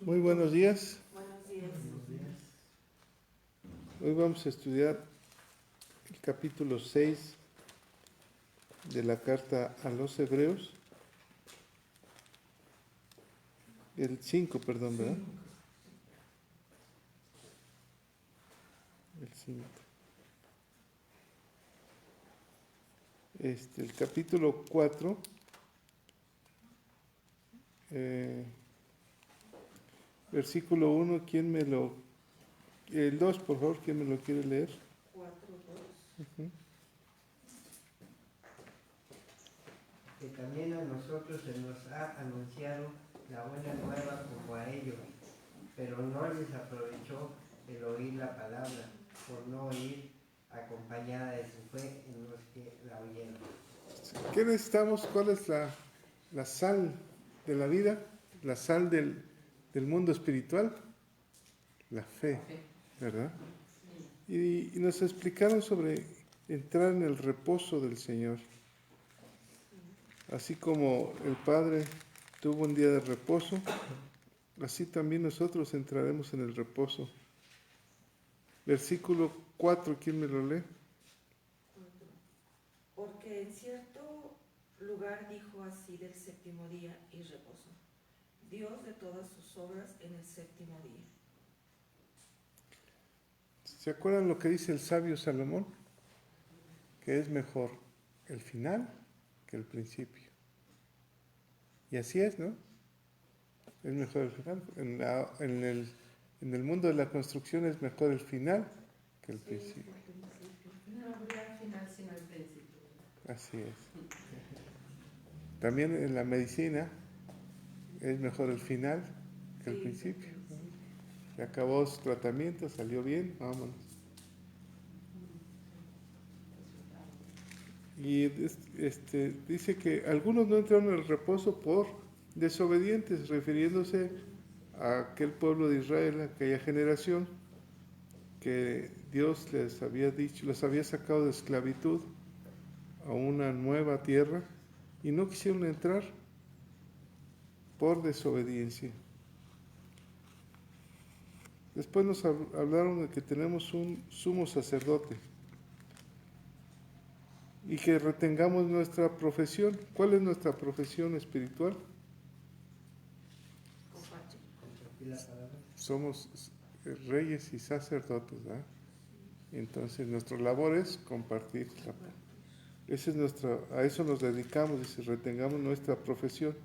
Muy buenos días. Buenos días. Buenos días. Hoy vamos a estudiar el capítulo 6 de la carta a los Hebreos. El 5, perdón, ¿verdad? El 5. El capítulo 4, versículo 1, el 2, por favor, ¿quién me lo quiere leer? 4:2. Uh-huh. Que también a nosotros se nos ha anunciado la buena nueva como a ellos, pero no les aprovechó el oír la palabra, por no oír acompañada de su fe en los que la oyeron. ¿Qué necesitamos? ¿Cuál es la sal de la vida? La sal del mundo espiritual. La fe, ¿verdad? Y nos explicaron sobre entrar en el reposo del Señor. Así como el Padre tuvo un día de reposo, así también nosotros entraremos en el reposo. Versículo 4, ¿quién me lo lee? Porque en cierto lugar dijo así del séptimo día y reposó. Dios de todas sus obras en el séptimo día. ¿Se acuerdan lo que dice el sabio Salomón? Que es mejor el final que el principio. Y así es, ¿no? Es mejor el final. En el mundo de la construcción es mejor el final que el principio. No habría final sino el principio. Así es. También en la medicina es mejor el final que el principio. Se acabó su tratamiento, salió bien, vámonos. Y dice que algunos no entraron en el reposo por desobedientes, refiriéndose a aquel pueblo de Israel, aquella generación que Dios les había dicho, los había sacado de esclavitud a una nueva tierra y no quisieron entrar por desobediencia. Después nos hablaron de que tenemos un sumo sacerdote y que retengamos nuestra profesión. ¿Cuál es nuestra profesión espiritual? Compartir. Compartir la palabra. Somos reyes y sacerdotes, ¿verdad? Entonces nuestra labor es compartir la palabra. A eso nos dedicamos, dice, retengamos nuestra profesión.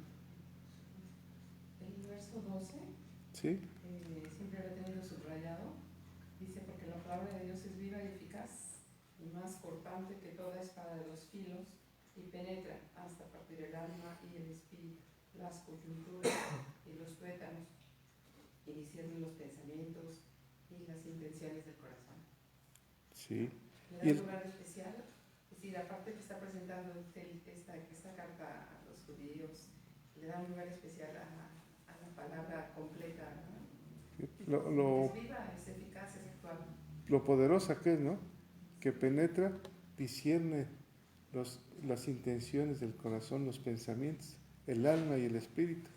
El verso 12, ¿Sí? siempre lo he tenido subrayado, dice, porque la palabra de Dios es viva y eficaz, y más cortante que toda espada de dos filos, y penetra hasta partir el alma y el espíritu, las coyunturas y los tuétanos, y discierne los pensamientos y las intenciones del corazón. Sí. Le da lugar especial, es decir, aparte que está presentando esta carta a los judíos, le da un lugar especial a la palabra completa, ¿no? Es viva, es eficaz, es actual. Lo poderosa que es, ¿no? Que penetra, discierne las intenciones del corazón, los pensamientos, el alma y el espíritu.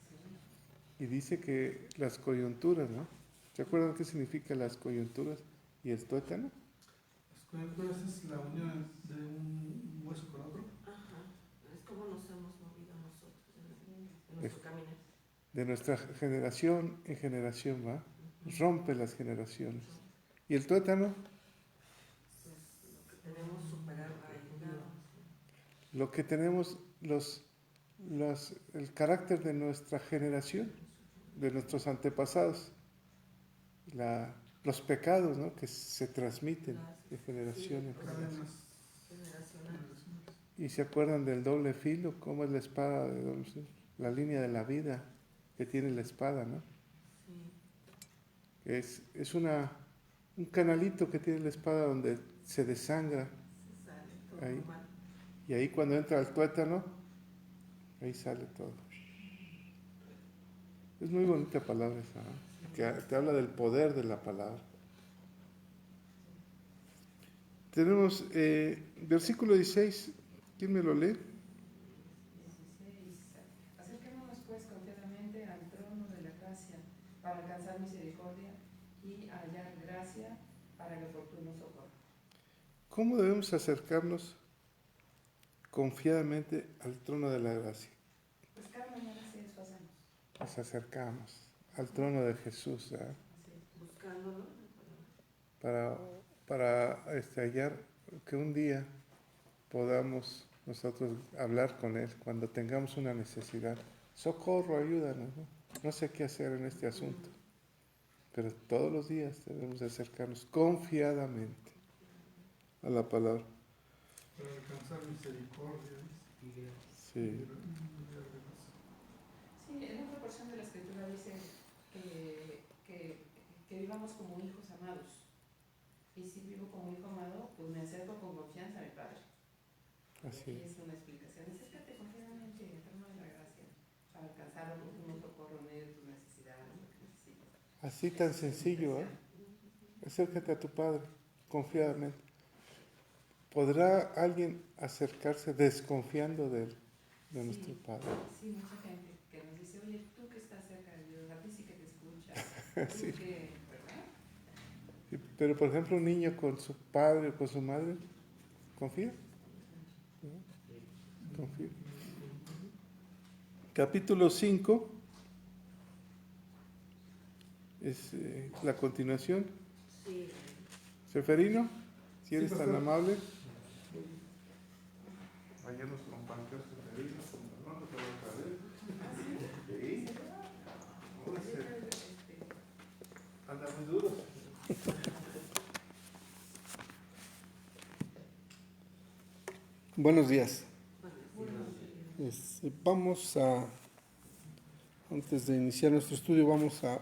Y dice que las coyunturas, ¿no? ¿Se acuerdan qué significa las coyunturas y el tuétano? Las coyunturas es la unión de un hueso con otro. Ajá. Es como nos hemos movido nosotros en nuestro caminar. De nuestra generación en generación, ¿va? Rompe las generaciones. ¿Y el tuétano? Pues lo que tenemos superado arraigado. Lo que tenemos, el carácter de nuestra generación, de nuestros antepasados, los pecados, ¿no? Que se transmiten de generación en generación. Generacionales. ¿Y se acuerdan del doble filo? ¿Cómo es la espada de doble filo? La línea de la vida que tiene la espada, ¿no? Sí. Es un canalito que tiene la espada donde se desangra. Se sale todo Ahí. mal. Y ahí cuando entra el tuétano, ahí sale todo. Es muy bonita palabra esa, ¿no? Que te habla del poder de la palabra. Tenemos versículo 16, ¿quién me lo lee? 16. Acerquémonos pues confiadamente al trono de la gracia para alcanzar misericordia y hallar gracia para el oportuno socorro. ¿Cómo debemos acercarnos confiadamente al trono de la gracia? Pues cada mañana sí eso hacemos. Nos acercamos al trono de Jesús, ¿verdad? Así es. Buscándolo. Para hallar que un día podamos nosotros hablar con Él cuando tengamos una necesidad. Socorro, ayúdanos, ¿no? No sé qué hacer en este asunto, pero todos los días debemos acercarnos confiadamente a la palabra. Para alcanzar misericordia. Sí. Sí, en otra porción de la Escritura dice que vivamos como hijos amados. Y si vivo como hijo amado, pues me acerco con confianza a mi Padre. Así Aquí es. es una explicación. Acércate confiadamente al trono de la gracia para alcanzar un socorro en medio de tus necesidades, lo que necesitas. Así tan sencillo, ¿eh? Acércate a tu Padre confiadamente. ¿Podrá alguien acercarse desconfiando de Él, de nuestro Padre? Sí, mucha gente que nos dice, oye, tú que estás cerca de Dios, a ti sí que te escucha, tú Sí. que, ¿verdad? Sí, pero por ejemplo un niño con su padre o con su madre, ¿confía? ¿No? Confía. Capítulo 5 es la continuación. Sí. Seferino, si eres Sí, tan pastor. amable. Ayer nos compartió Seferino, no te lo otra vez. Sí. Puede ser. Anda muy duro. Buenos días. Vamos a, antes de iniciar nuestro estudio, vamos a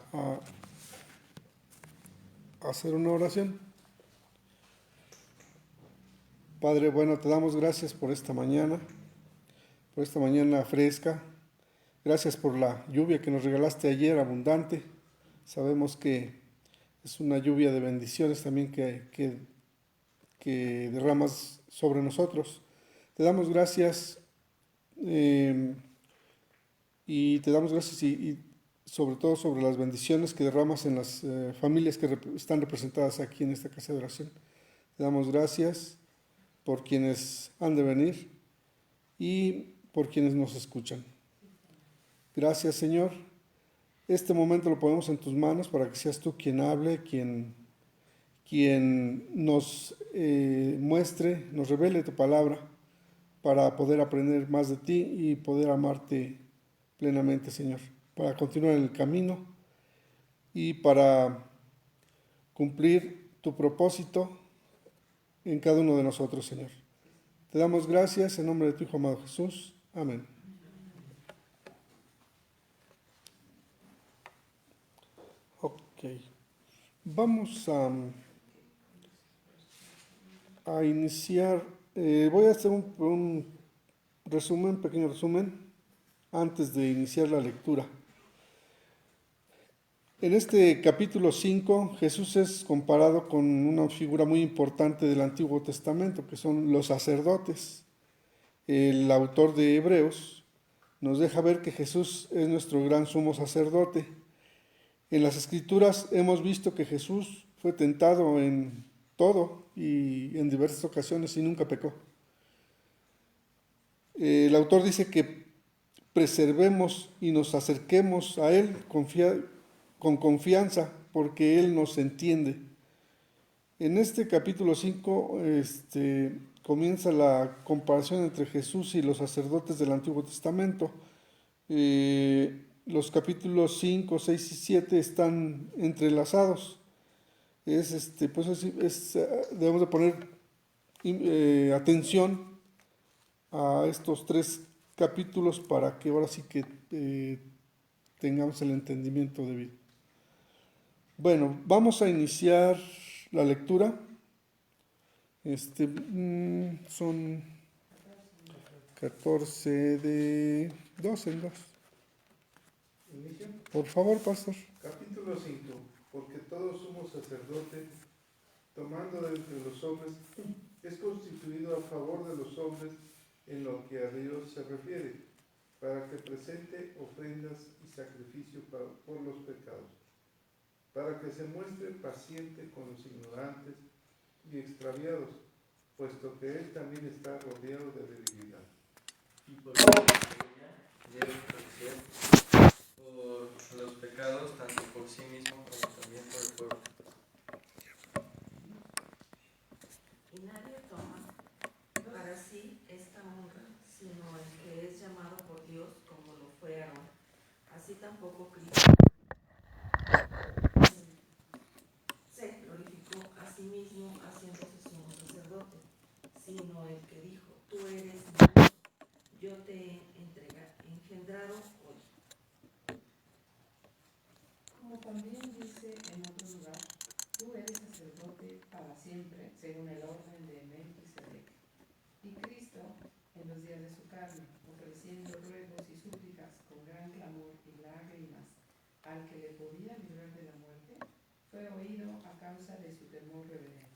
hacer una oración. Padre, bueno, te damos gracias por esta mañana fresca. Gracias por la lluvia que nos regalaste ayer, abundante. Sabemos que es una lluvia de bendiciones también que derramas sobre nosotros. Te damos gracias y te damos gracias y sobre todo sobre las bendiciones que derramas en las familias que están representadas aquí en esta casa de oración. Te damos gracias por quienes han de venir y por quienes nos escuchan. Gracias, Señor. Este momento lo ponemos en tus manos para que seas tú quien hable, quien nos muestre, nos revele tu palabra para poder aprender más de ti y poder amarte plenamente, Señor, para continuar en el camino y para cumplir tu propósito en cada uno de nosotros, Señor. Te damos gracias en nombre de tu Hijo amado Jesús. Amén. Ok. Vamos a iniciar. Voy a hacer un resumen, pequeño resumen, antes de iniciar la lectura. En este capítulo 5, Jesús es comparado con una figura muy importante del Antiguo Testamento, que son los sacerdotes. El autor de Hebreos nos deja ver que Jesús es nuestro gran sumo sacerdote. En las Escrituras hemos visto que Jesús fue tentado en todo y en diversas ocasiones y nunca pecó. El autor dice que preservemos y nos acerquemos a Él con confianza, porque Él nos entiende. En este capítulo 5 comienza la comparación entre Jesús y los sacerdotes del Antiguo Testamento. Los capítulos 5, 6 y 7 están entrelazados. Debemos de poner atención a estos 3 capítulos para que ahora sí que tengamos el entendimiento debido. Bueno, vamos a iniciar la lectura. Son 14 de 2 en 2. Por favor, pastor. Capítulo 5. Porque todo sumo sacerdote, tomando de entre los hombres, es constituido a favor de los hombres en lo que a Dios se refiere, para que presente ofrendas y sacrificio por los pecados. para que se muestre paciente con los ignorantes y extraviados, puesto que él también está rodeado de debilidad. Y por ella debe ofrecer por los pecados, tanto por sí mismo como también por el pueblo. Y nadie toma para sí esta honra, sino el que es llamado por Dios, como lo fue Aarón. Así tampoco Cristo se glorificó a sí mismo haciéndose sumo sacerdote, sino el que dijo: tú eres mi Dios, yo te he engendrado hoy. Como también dice en otro lugar, tú eres sacerdote para siempre, según el orden de Melquisedec. Y Cristo, en los días de su carne, ofreciendo ruegos y súplicas con gran clamor y lágrimas al que le podía librar de la muerte, fue oído a causa de su temor reverente.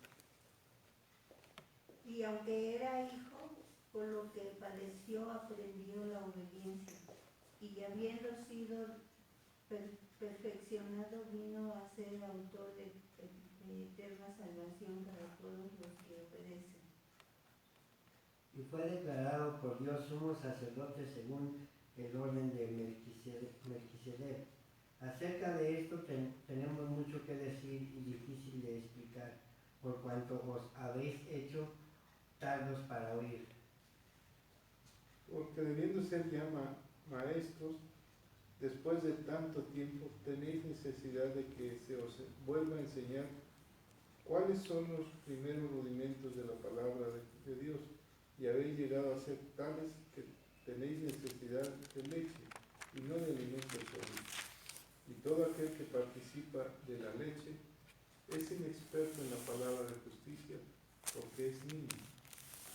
Y aunque era hijo, por lo que padeció aprendió la obediencia, y habiendo sido perfeccionado vino a ser autor de eterna salvación para todos los que obedecen. Y fue declarado por Dios sumo sacerdote según el orden de Melquisedec. Acerca de esto tenemos mucho que decir y difícil de explicar, por cuanto os habéis hecho tardos para oír. Porque debiendo ser ya maestros, después de tanto tiempo, tenéis necesidad de que se os vuelva a enseñar cuáles son los primeros rudimentos de la palabra de Dios, y habéis llegado a ser tales que tenéis necesidad de leche y no de alimento sólido. Y todo aquel que participa de la leche es inexperto en la palabra de justicia, porque es niño.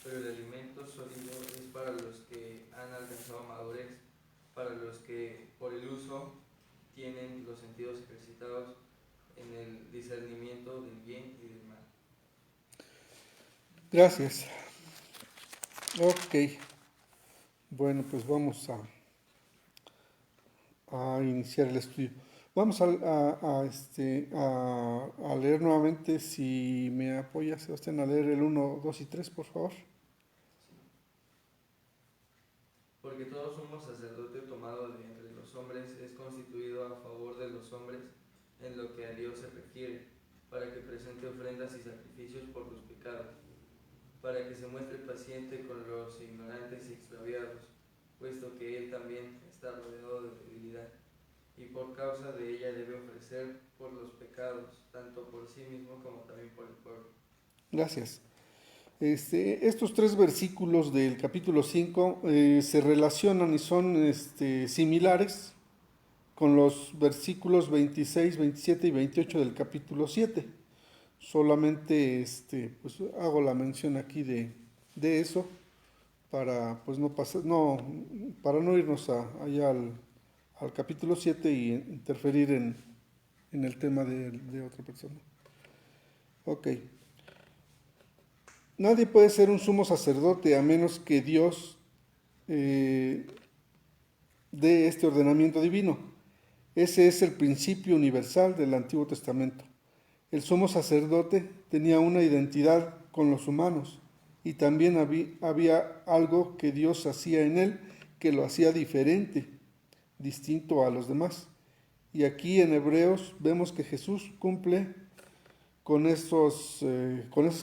Pero el alimento sólido es para los que han alcanzado madurez, para los que por el uso tienen los sentidos ejercitados en el discernimiento del bien y del mal. Gracias. Ok. Bueno, pues vamos a iniciar el estudio. Vamos a leer nuevamente, si me apoya Sebastián, a leer el 1, 2 y 3, por favor. Porque todo sumo sacerdote tomado de entre los hombres es constituido a favor de los hombres en lo que a Dios se requiere, para que presente ofrendas y sacrificios por los pecados, para que se muestre paciente con los ignorantes y extraviados, puesto que él también está rodeado de debilidad, y por causa de ella debe ofrecer por los pecados, tanto por sí mismo como también por el pueblo. Gracias. Estos 3 versículos del capítulo 5 se relacionan y son similares con los versículos 26, 27 y 28 del capítulo 7. Solamente pues hago la mención aquí de eso para pues para no irnos allá al capítulo 7 y interferir en el tema de otra persona. Ok. Nadie puede ser un sumo sacerdote a menos que Dios dé este ordenamiento divino. Ese es el principio universal del Antiguo Testamento. El sumo sacerdote tenía una identidad con los humanos y también había algo que Dios hacía en él que lo hacía diferente, distinto a los demás. Y aquí en Hebreos vemos que Jesús cumple con esas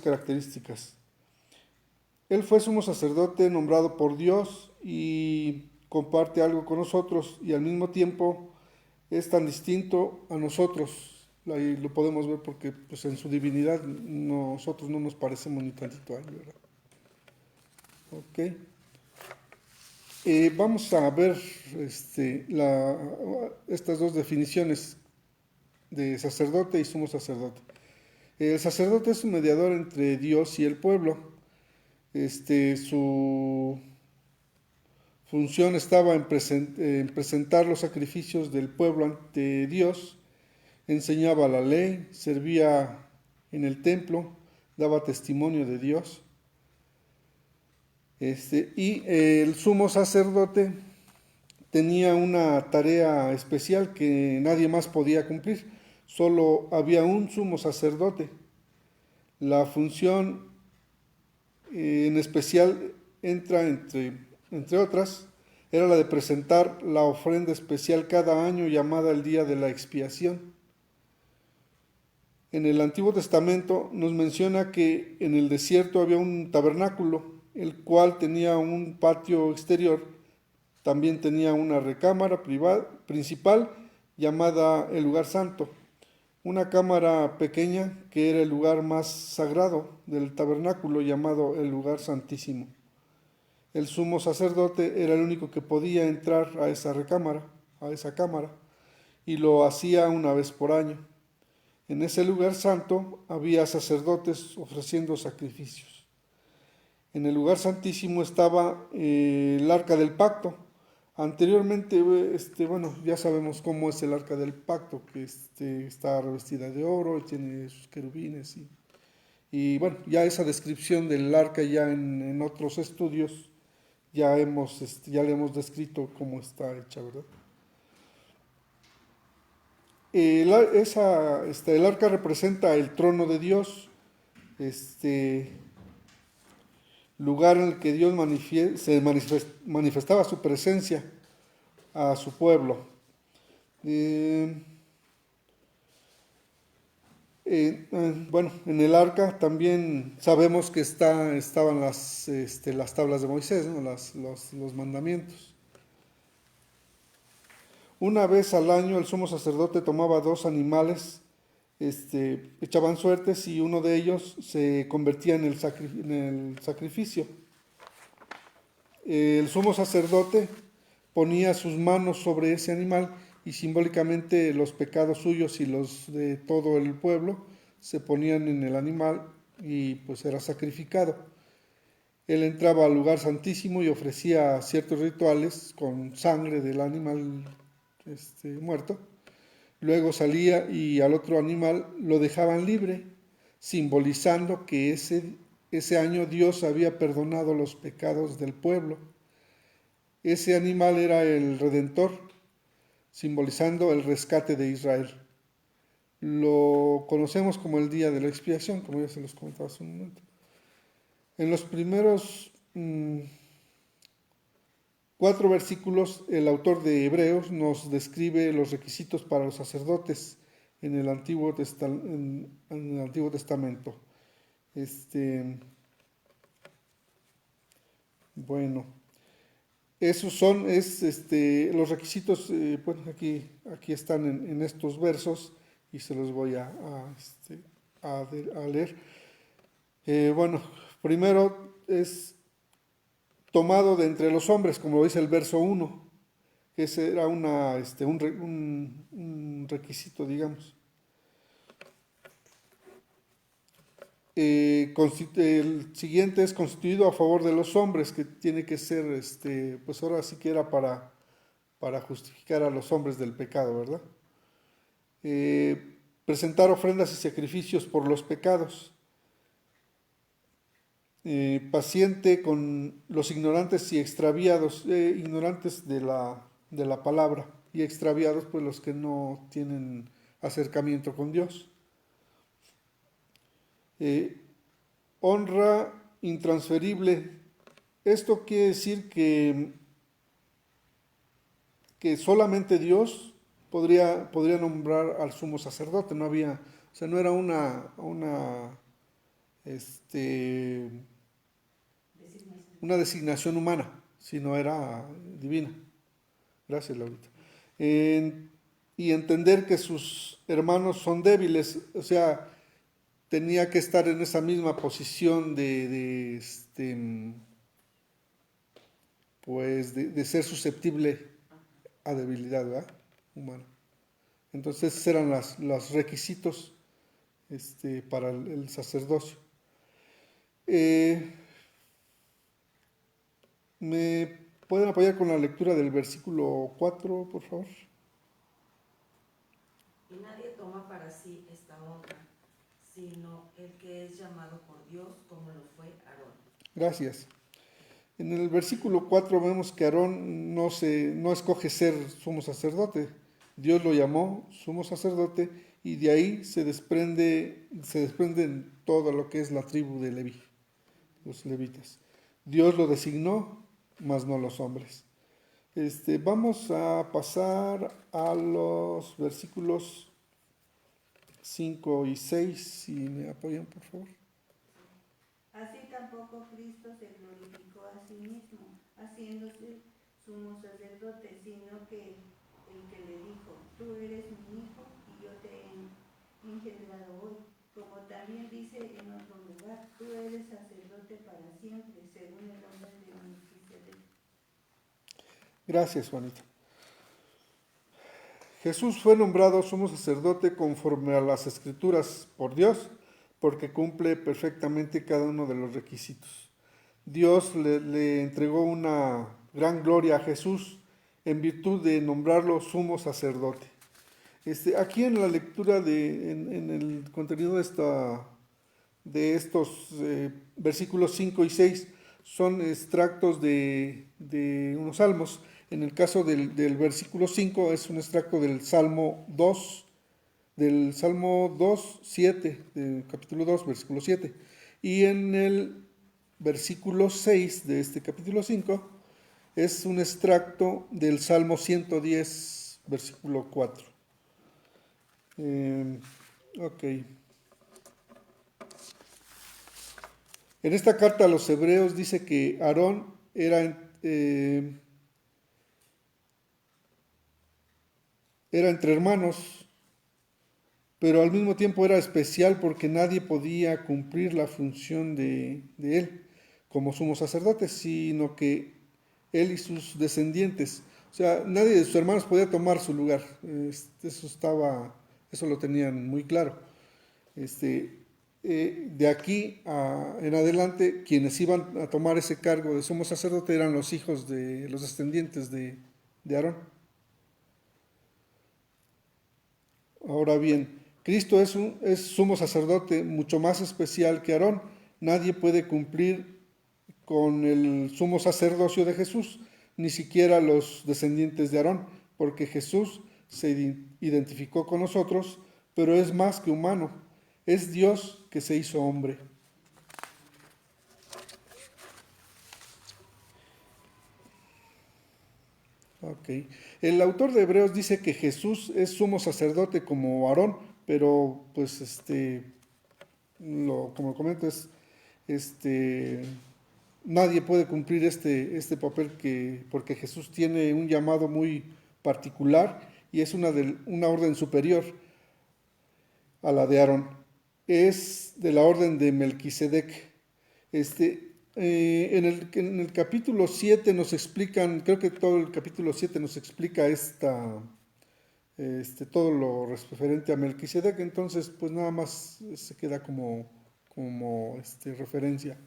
características. Él fue sumo sacerdote nombrado por Dios y comparte algo con nosotros, y al mismo tiempo es tan distinto a nosotros. Ahí lo podemos ver porque pues, en su divinidad nosotros no nos parecemos ni tantito a él, ¿verdad? Ok. Vamos a ver estas 2 definiciones de sacerdote y sumo sacerdote. El sacerdote es un mediador entre Dios y el pueblo. Su función estaba en presentar los sacrificios del pueblo ante Dios, enseñaba la ley, servía en el templo, daba testimonio de Dios. Y el sumo sacerdote tenía una tarea especial que nadie más podía cumplir. solo había un sumo sacerdote. La función en especial entra entre otras, era la de presentar la ofrenda especial cada año llamada el Día de la Expiación. En el Antiguo Testamento nos menciona que en el desierto había un tabernáculo, el cual tenía un patio exterior, también tenía una recámara principal llamada el lugar santo, una cámara pequeña que era el lugar más sagrado del tabernáculo llamado el lugar santísimo. El sumo sacerdote era el único que podía entrar a esa recámara, a esa cámara, y lo hacía una vez por año. En ese lugar santo había sacerdotes ofreciendo sacrificios. En el lugar santísimo estaba el arca del pacto. Anteriormente, bueno, ya sabemos cómo es el arca del pacto, que está revestida de oro y tiene sus querubines. Y bueno, ya esa descripción del arca ya en otros estudios ya le hemos descrito cómo está hecha, ¿verdad? El arca representa el trono de Dios, lugar en el que Dios manifestaba su presencia a su pueblo. Bueno, en el arca también sabemos que estaban las tablas de Moisés, ¿no? Los mandamientos. Una vez al año el sumo sacerdote tomaba 2 animales, echaban suertes y uno de ellos se convertía en el sacrificio. El sumo sacerdote ponía sus manos sobre ese animal y simbólicamente los pecados suyos y los de todo el pueblo se ponían en el animal y pues era sacrificado. Él entraba al lugar santísimo y ofrecía ciertos rituales con sangre del animal muerto. Luego salía y al otro animal lo dejaban libre, simbolizando que ese año Dios había perdonado los pecados del pueblo. Ese animal era el Redentor, simbolizando el rescate de Israel. Lo conocemos como el Día de la Expiación, como ya se los comentaba hace un momento. En los primeros 4 versículos, el autor de Hebreos nos describe los requisitos para los sacerdotes en el Antiguo Testamento. Bueno, esos son los requisitos, bueno, aquí están en estos versos y se los voy a leer. Bueno, primero es tomado de entre los hombres, como dice el verso 1, que ese era un requisito, digamos. El siguiente es constituido a favor de los hombres, que tiene que ser, pues ahora sí que era para justificar a los hombres del pecado, ¿verdad? Presentar ofrendas y sacrificios por los pecados. Paciente con los ignorantes y extraviados, ignorantes de la palabra, y extraviados pues los que no tienen acercamiento con Dios. Honra intransferible. Esto quiere decir que solamente Dios podría nombrar al sumo sacerdote. No había, o sea, no era una designación humana, sino era divina. Gracias, Laurita. Y entender que sus hermanos son débiles, o sea, tenía que estar en esa misma posición de ser susceptible a debilidad, ¿verdad? Humana. Entonces, esos eran los requisitos para el sacerdocio. ¿Me pueden apoyar con la lectura del versículo 4, por favor? Y nadie toma para sí esta honra, sino el que es llamado por Dios, como lo fue Aarón. Gracias. En el versículo 4 vemos que Aarón no escoge ser sumo sacerdote, Dios lo llamó sumo sacerdote y de ahí se desprenden todo lo que es la tribu de Leví, los levitas. Dios lo designó, mas no los hombres. Vamos a pasar a los versículos 5 y 6, si me apoyan, por favor. Así tampoco Cristo se glorificó a sí mismo, haciéndose sumo sacerdote, sino que el que le dijo, tú eres mi hijo y yo te he engendrado hoy. Como también dice en otro lugar, tú eres sacerdote para siempre, según el orden de Melquisedec. Gracias, Juanita. Jesús fue nombrado sumo sacerdote conforme a las Escrituras por Dios, porque cumple perfectamente cada uno de los requisitos. Dios le entregó una gran gloria a Jesús en virtud de nombrarlo sumo sacerdote. Aquí en la lectura, en el contenido de estos versículos 5 y 6, son extractos de unos salmos. En el caso del versículo 5 es un extracto del Salmo 2, 7, del capítulo 2, versículo 7. Y en el versículo 6 de este capítulo 5 es un extracto del Salmo 110, versículo 4. Ok. En esta carta a los hebreos dice que Aarón era entre hermanos, pero al mismo tiempo era especial porque nadie podía cumplir la función de él como sumo sacerdote, sino que él y sus descendientes. O sea, nadie de sus hermanos podía tomar su lugar. Eso lo tenían muy claro. De aquí en adelante, quienes iban a tomar ese cargo de sumo sacerdote eran los hijos de los descendientes de Aarón. Ahora bien, Cristo es sumo sacerdote mucho más especial que Aarón. Nadie puede cumplir con el sumo sacerdocio de Jesús, ni siquiera los descendientes de Aarón, porque Jesús se identificó con nosotros, pero es más que humano, es Dios que se hizo hombre. Okay. El autor de Hebreos dice que Jesús es sumo sacerdote como Aarón, pero pues como comento, nadie puede cumplir este papel porque Jesús tiene un llamado muy particular y es una orden superior a la de Aarón. Es de la orden de Melquisedec. En el capítulo 7 nos explican, creo que todo el capítulo 7 nos explica todo lo referente a Melquisedec, entonces pues nada más se queda como referencia.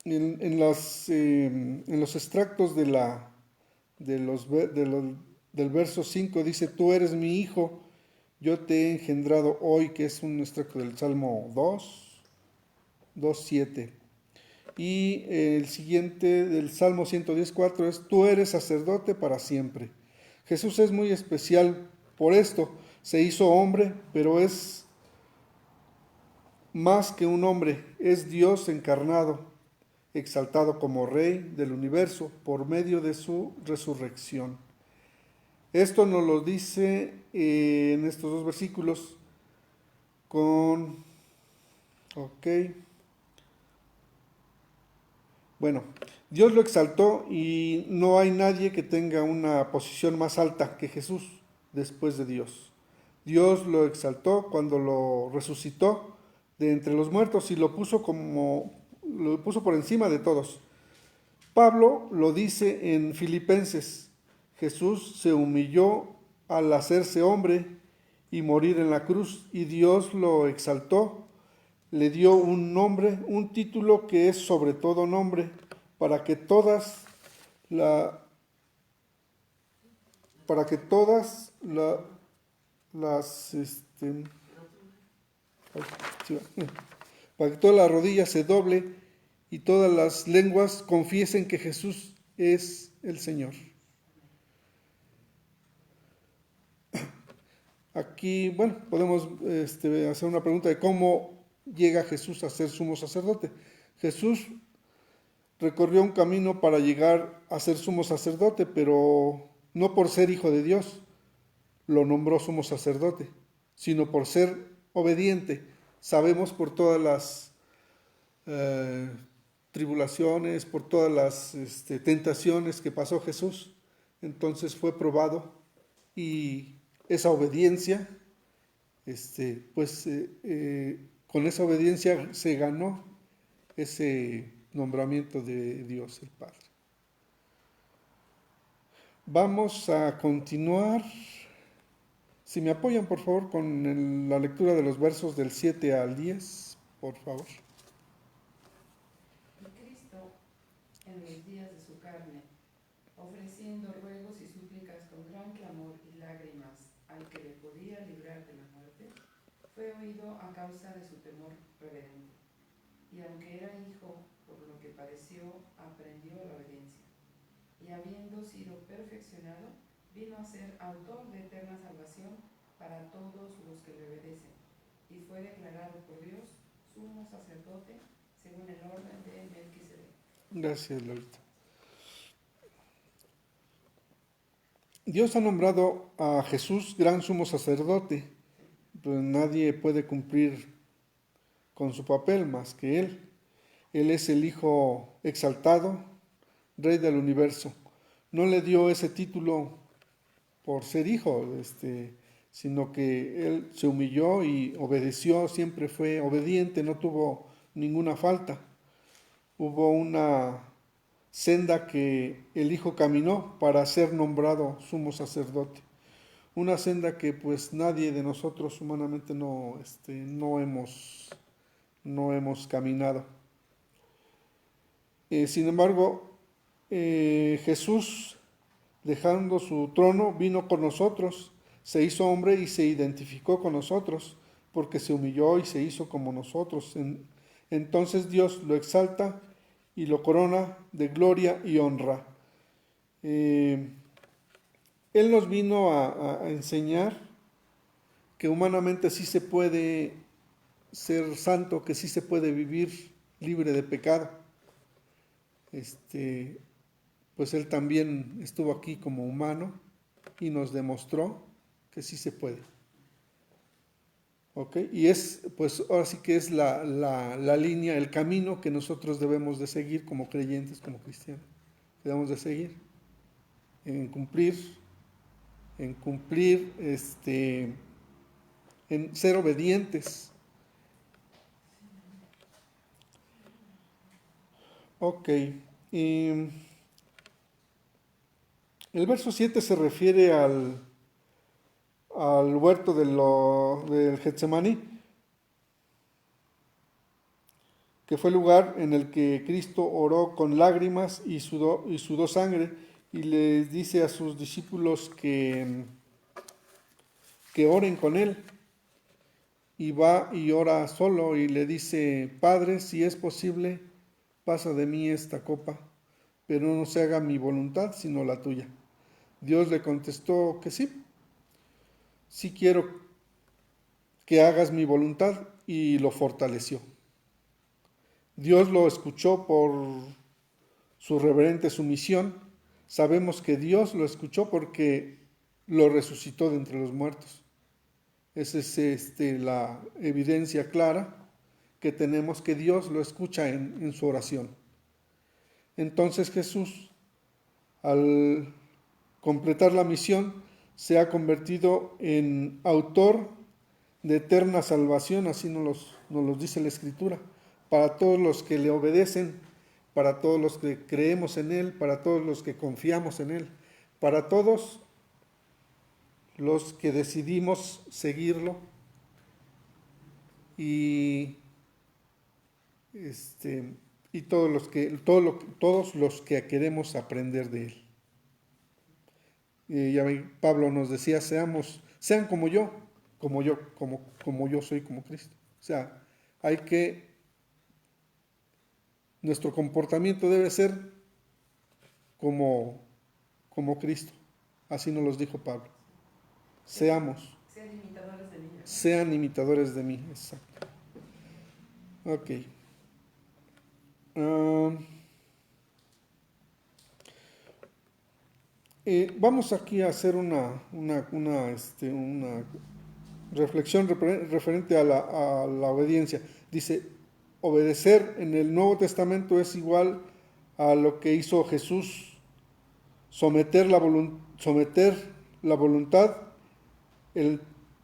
En los extractos del verso 5 dice, tú eres mi hijo, yo te he engendrado hoy, que es un extracto del Salmo 2:7. Y el siguiente del Salmo 110:4 es, tú eres sacerdote para siempre. Jesús es muy especial por esto, se hizo hombre, pero es más que un hombre, es Dios encarnado, exaltado como Rey del universo por medio de su resurrección. Esto nos lo dice en estos dos versículos Bueno, Dios lo exaltó y no hay nadie que tenga una posición más alta que Jesús después de Dios. Dios lo exaltó cuando lo resucitó de entre los muertos y lo puso por encima de todos. Pablo lo dice en Filipenses, Jesús se humilló al hacerse hombre y morir en la cruz, y Dios lo exaltó, le dio un nombre, un título que es sobre todo nombre, para que todas las para que toda la rodilla se doble y todas las lenguas confiesen que Jesús es el Señor. Aquí, bueno, podemos hacer una pregunta de cómo llega Jesús a ser sumo sacerdote. Jesús recorrió un camino para llegar a ser sumo sacerdote, pero no por ser hijo de Dios lo nombró sumo sacerdote, sino por ser obediente. Sabemos por todas las tribulaciones, por todas las tentaciones que pasó Jesús. Entonces fue probado y esa obediencia, con esa obediencia se ganó ese nombramiento de Dios el Padre. Vamos a continuar. Si me apoyan, por favor, con la lectura de los versos del 7 al 10, por favor. Y Cristo, en los días de su carne, ofreciendo ruegos y súplicas con gran clamor y lágrimas al que le podía librar de la muerte, fue oído a causa de su temor reverente. Y aunque era hijo, por lo que padeció, aprendió la obediencia. Y habiendo sido perfeccionado, vino a ser autor de eterna salvación para todos los que le obedecen. Y fue declarado por Dios sumo sacerdote según el orden de Melquisedec. Gracias, Lorita. Dios ha nombrado a Jesús gran sumo sacerdote, pues nadie puede cumplir con su papel más que Él. Él es el Hijo exaltado, Rey del universo. No le dio ese título por ser hijo, sino que Él se humilló y obedeció, siempre fue obediente, no tuvo ninguna falta. Hubo una senda que el Hijo caminó para ser nombrado sumo sacerdote. Una senda que pues nadie de nosotros humanamente no hemos caminado. Sin embargo, Jesús, dejando su trono, vino con nosotros, se hizo hombre y se identificó con nosotros, porque se humilló y se hizo como nosotros. Entonces Dios lo exalta y lo corona de gloria y honra. Él nos vino a enseñar que humanamente sí se puede ser santo, que sí se puede vivir libre de pecado. Pues Él también estuvo aquí como humano y nos demostró que sí se puede. ¿Ok? Y pues ahora sí que es la línea, el camino que nosotros debemos de seguir como creyentes, como cristianos. Debemos de seguir en cumplir, en ser obedientes. Ok. El verso 7 se refiere al huerto del Getsemaní, que fue el lugar en el que Cristo oró con lágrimas y sudó sangre, y les dice a sus discípulos que oren con él. Y va y ora solo y le dice: Padre, si es posible, pasa de mí esta copa, pero no se haga mi voluntad, sino la tuya. Dios le contestó que sí quiero que hagas mi voluntad, y lo fortaleció. Dios lo escuchó por su reverente sumisión. Sabemos que Dios lo escuchó porque lo resucitó de entre los muertos. Esa es la evidencia clara que tenemos, que Dios lo escucha en su oración. Entonces Jesús, al completar la misión, se ha convertido en autor de eterna salvación, así nos los dice la Escritura, para todos los que le obedecen, para todos los que creemos en Él, para todos los que confiamos en Él, para todos los que decidimos seguirlo y todos los que queremos aprender de Él. Ya Pablo nos decía: sean como yo soy como Cristo. O sea, hay que nuestro comportamiento debe ser como Cristo. Así nos los dijo Pablo. Seamos. Sean imitadores de mí. Sean imitadores de mí. Exacto. Ok. Vamos aquí a hacer una reflexión referente a la obediencia. Dice, obedecer en el Nuevo Testamento es igual a lo que hizo Jesús, someter la voluntad, el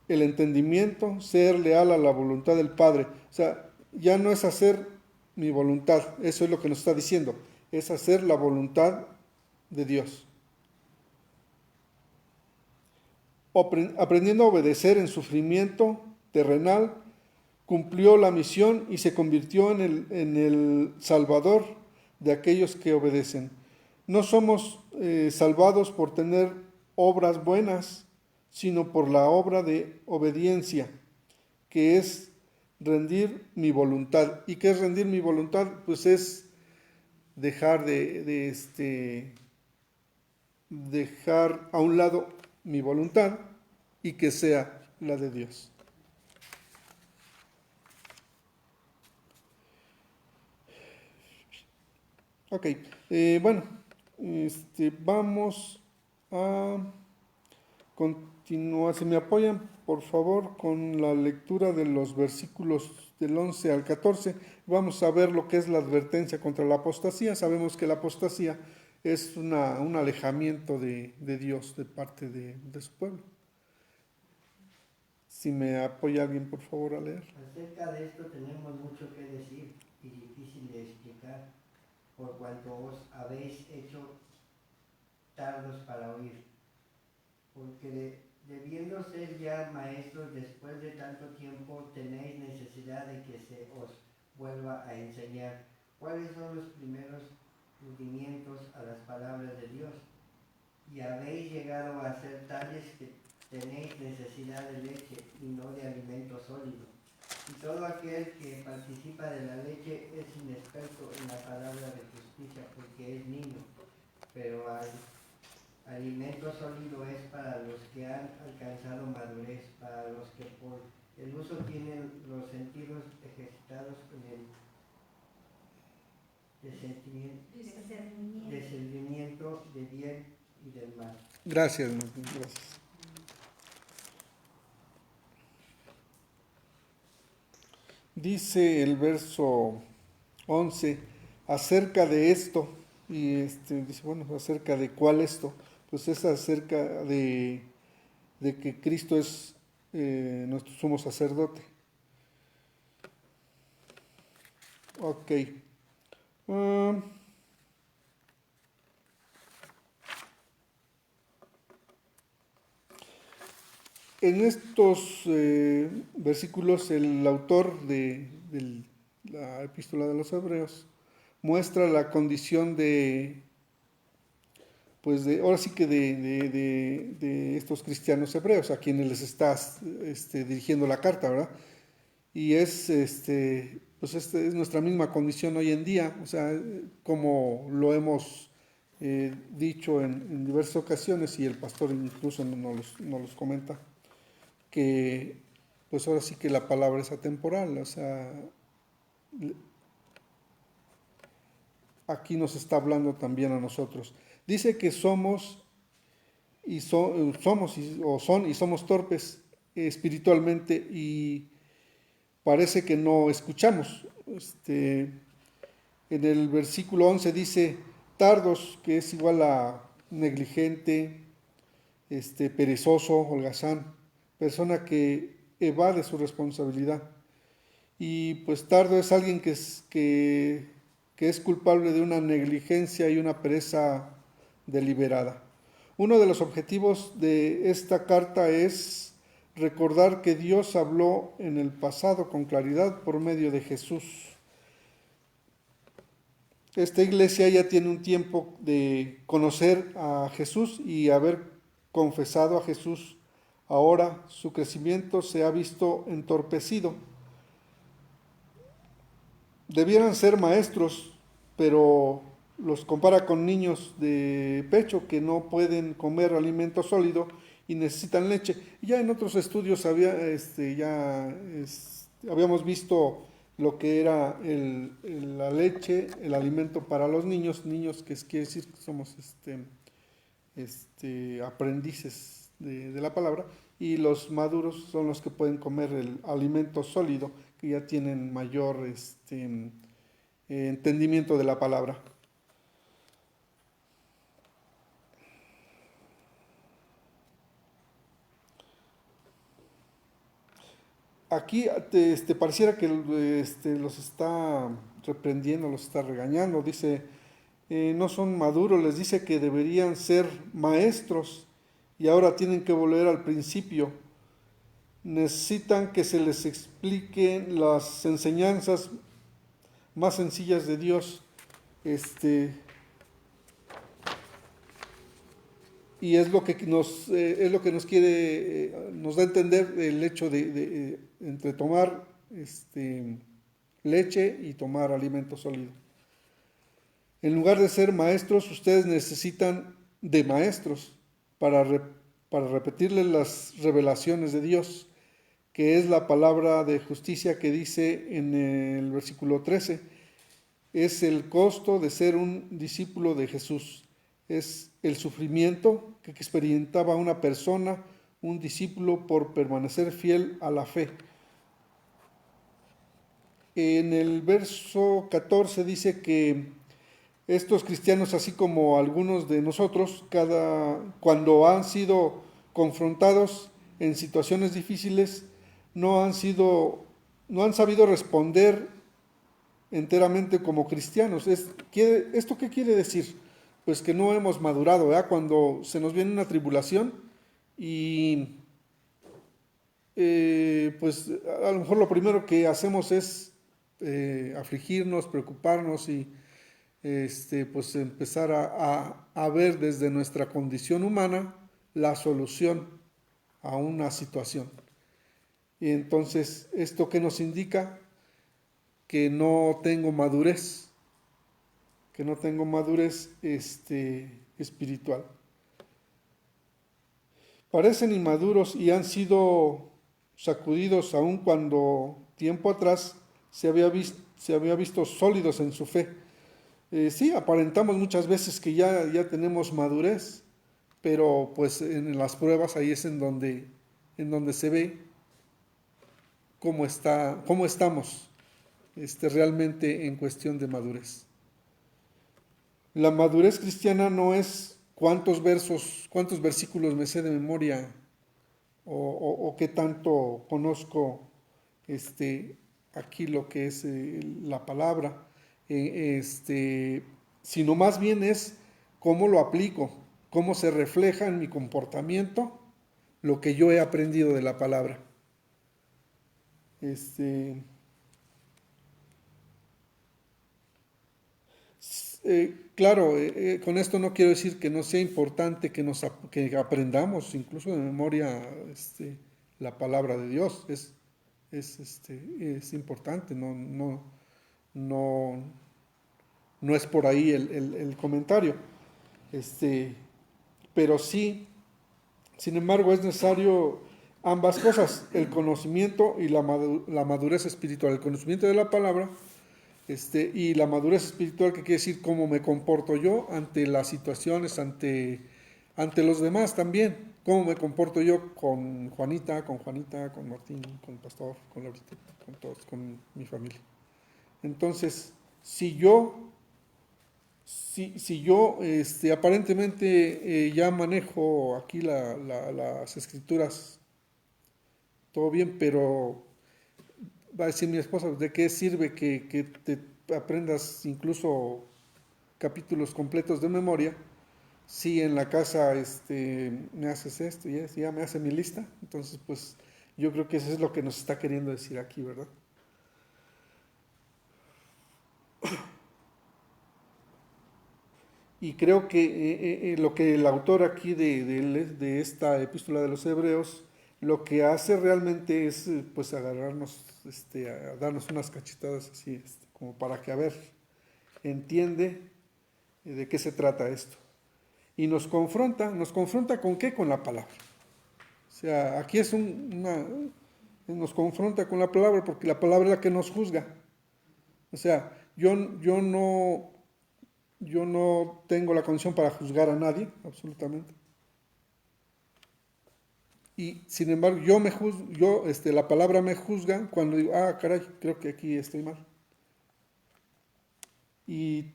entendimiento, ser leal a la voluntad del Padre. O sea, ya no es hacer mi voluntad, eso es lo que nos está diciendo, es hacer la voluntad de Dios. Aprendiendo a obedecer en sufrimiento terrenal, cumplió la misión y se convirtió en el Salvador de aquellos que obedecen. No somos salvados por tener obras buenas, sino por la obra de obediencia, que es rendir mi voluntad. ¿Y qué es rendir mi voluntad? Pues es dejar dejar a un lado mi voluntad y que sea la de Dios. Ok, vamos a continuar. Si me apoyan, por favor, con la lectura de los versículos del 11 al 14, vamos a ver lo que es la advertencia contra la apostasía. Sabemos que la apostasía es un alejamiento de Dios de parte de su pueblo. Si me apoya alguien, por favor, a leer. Acerca de esto tenemos mucho que decir y difícil de explicar, por cuanto os habéis hecho tardos para oír. Porque debiendo ser ya maestros después de tanto tiempo, tenéis necesidad de que se os vuelva a enseñar cuáles son los primeros rudimientos a las palabras de Dios. Y habéis llegado a ser tales que tenéis necesidad de leche y no de alimento sólido. Y todo aquel que participa de la leche es inexperto en la palabra de justicia porque es niño, pero alimento sólido es para los que han alcanzado madurez, para los que por el uso tienen los sentidos ejercitados en el discernimiento de bien y del mal. Gracias, Martín, gracias. Dice el verso 11, acerca de esto, y dice, bueno, acerca de cuál esto, pues es acerca de que Cristo es nuestro sumo sacerdote. Ok. En estos versículos el autor de la epístola de los Hebreos muestra la condición ahora sí que de estos cristianos hebreos a quienes les está dirigiendo la carta, ¿verdad? Y es nuestra misma condición hoy en día, o sea, como lo hemos dicho en diversas ocasiones y el pastor incluso nos los comenta, que pues ahora sí que la palabra es atemporal, o sea, aquí nos está hablando también a nosotros. Dice que somos torpes espiritualmente y parece que no escuchamos. En el versículo 11 dice tardos, que es igual a negligente, perezoso, holgazán, persona que evade su responsabilidad. Y pues tardo es alguien que es culpable de una negligencia y una pereza deliberada. Uno de los objetivos de esta carta es recordar que Dios habló en el pasado con claridad por medio de Jesús. Esta iglesia ya tiene un tiempo de conocer a Jesús y haber confesado a Jesús. Ahora su crecimiento se ha visto entorpecido. Debieran ser maestros pero los compara con niños de pecho que no pueden comer alimento sólido y necesitan leche. Ya en otros estudios habíamos visto lo que era la leche, el alimento para los niños que quiere decir que somos aprendices de la palabra, y los maduros son los que pueden comer el alimento sólido, que ya tienen mayor entendimiento de la palabra. Aquí pareciera que los está reprendiendo, los está regañando. Dice, no son maduros, les dice que deberían ser maestros y ahora tienen que volver al principio. Necesitan que se les expliquen las enseñanzas más sencillas de Dios. Y es lo que nos quiere, nos da a entender el hecho de entre tomar leche y tomar alimento sólido. En lugar de ser maestros, ustedes necesitan de maestros para repetirles las revelaciones de Dios, que es la palabra de justicia que dice en el versículo 13. Es el costo de ser un discípulo de Jesús. Es el sufrimiento que experimentaba una persona, un discípulo, por permanecer fiel a la fe. En el verso 14 dice que estos cristianos, así como algunos de nosotros, cuando han sido confrontados en situaciones difíciles, no han sabido responder enteramente como cristianos. ¿Esto qué quiere decir? Pues que no hemos madurado, ¿verdad? Cuando se nos viene una tribulación y pues a lo mejor lo primero que hacemos es afligirnos, preocuparnos y pues empezar a ver desde nuestra condición humana la solución a una situación. Y entonces, ¿esto qué nos indica? Que no tengo madurez, espiritual. Parecen inmaduros y han sido sacudidos aun cuando tiempo atrás se había visto sólidos en su fe. Sí, aparentamos muchas veces que ya tenemos madurez, pero pues en las pruebas ahí es en donde se ve cómo estamos realmente en cuestión de madurez. La madurez cristiana no es cuántos versículos me sé de memoria o qué tanto conozco aquí lo que es la palabra, sino más bien es cómo lo aplico, cómo se refleja en mi comportamiento lo que yo he aprendido de la palabra. Claro, con esto no quiero decir que no sea importante que aprendamos incluso de memoria la palabra de Dios. Es importante, no es por ahí el comentario. Pero sí, sin embargo, es necesario ambas cosas, el conocimiento y la madurez espiritual, el conocimiento de la palabra y la madurez espiritual, que quiere decir cómo me comporto yo ante las situaciones, ante los demás también, cómo me comporto yo con Juanita, con Martín, con el pastor, con Laurita, con todos, con mi familia. Entonces, si yo aparentemente ya manejo aquí las escrituras, todo bien, pero va a decir mi esposa, ¿de qué sirve que te aprendas incluso capítulos completos de memoria si en la casa me haces esto y ya me hace mi lista? Entonces, pues yo creo que eso es lo que nos está queriendo decir aquí, ¿verdad? Y creo que lo que el autor aquí de esta epístola de los Hebreos lo que hace realmente es pues agarrarnos, a darnos unas cachetadas así, como para que a ver, entiende de qué se trata esto. Y nos confronta ¿con qué? Con la palabra. O sea, aquí nos confronta con la palabra porque la palabra es la que nos juzga. O sea, yo no tengo la condición para juzgar a nadie, absolutamente. Y sin embargo, la palabra me juzga cuando digo, caray, creo que aquí estoy mal. Y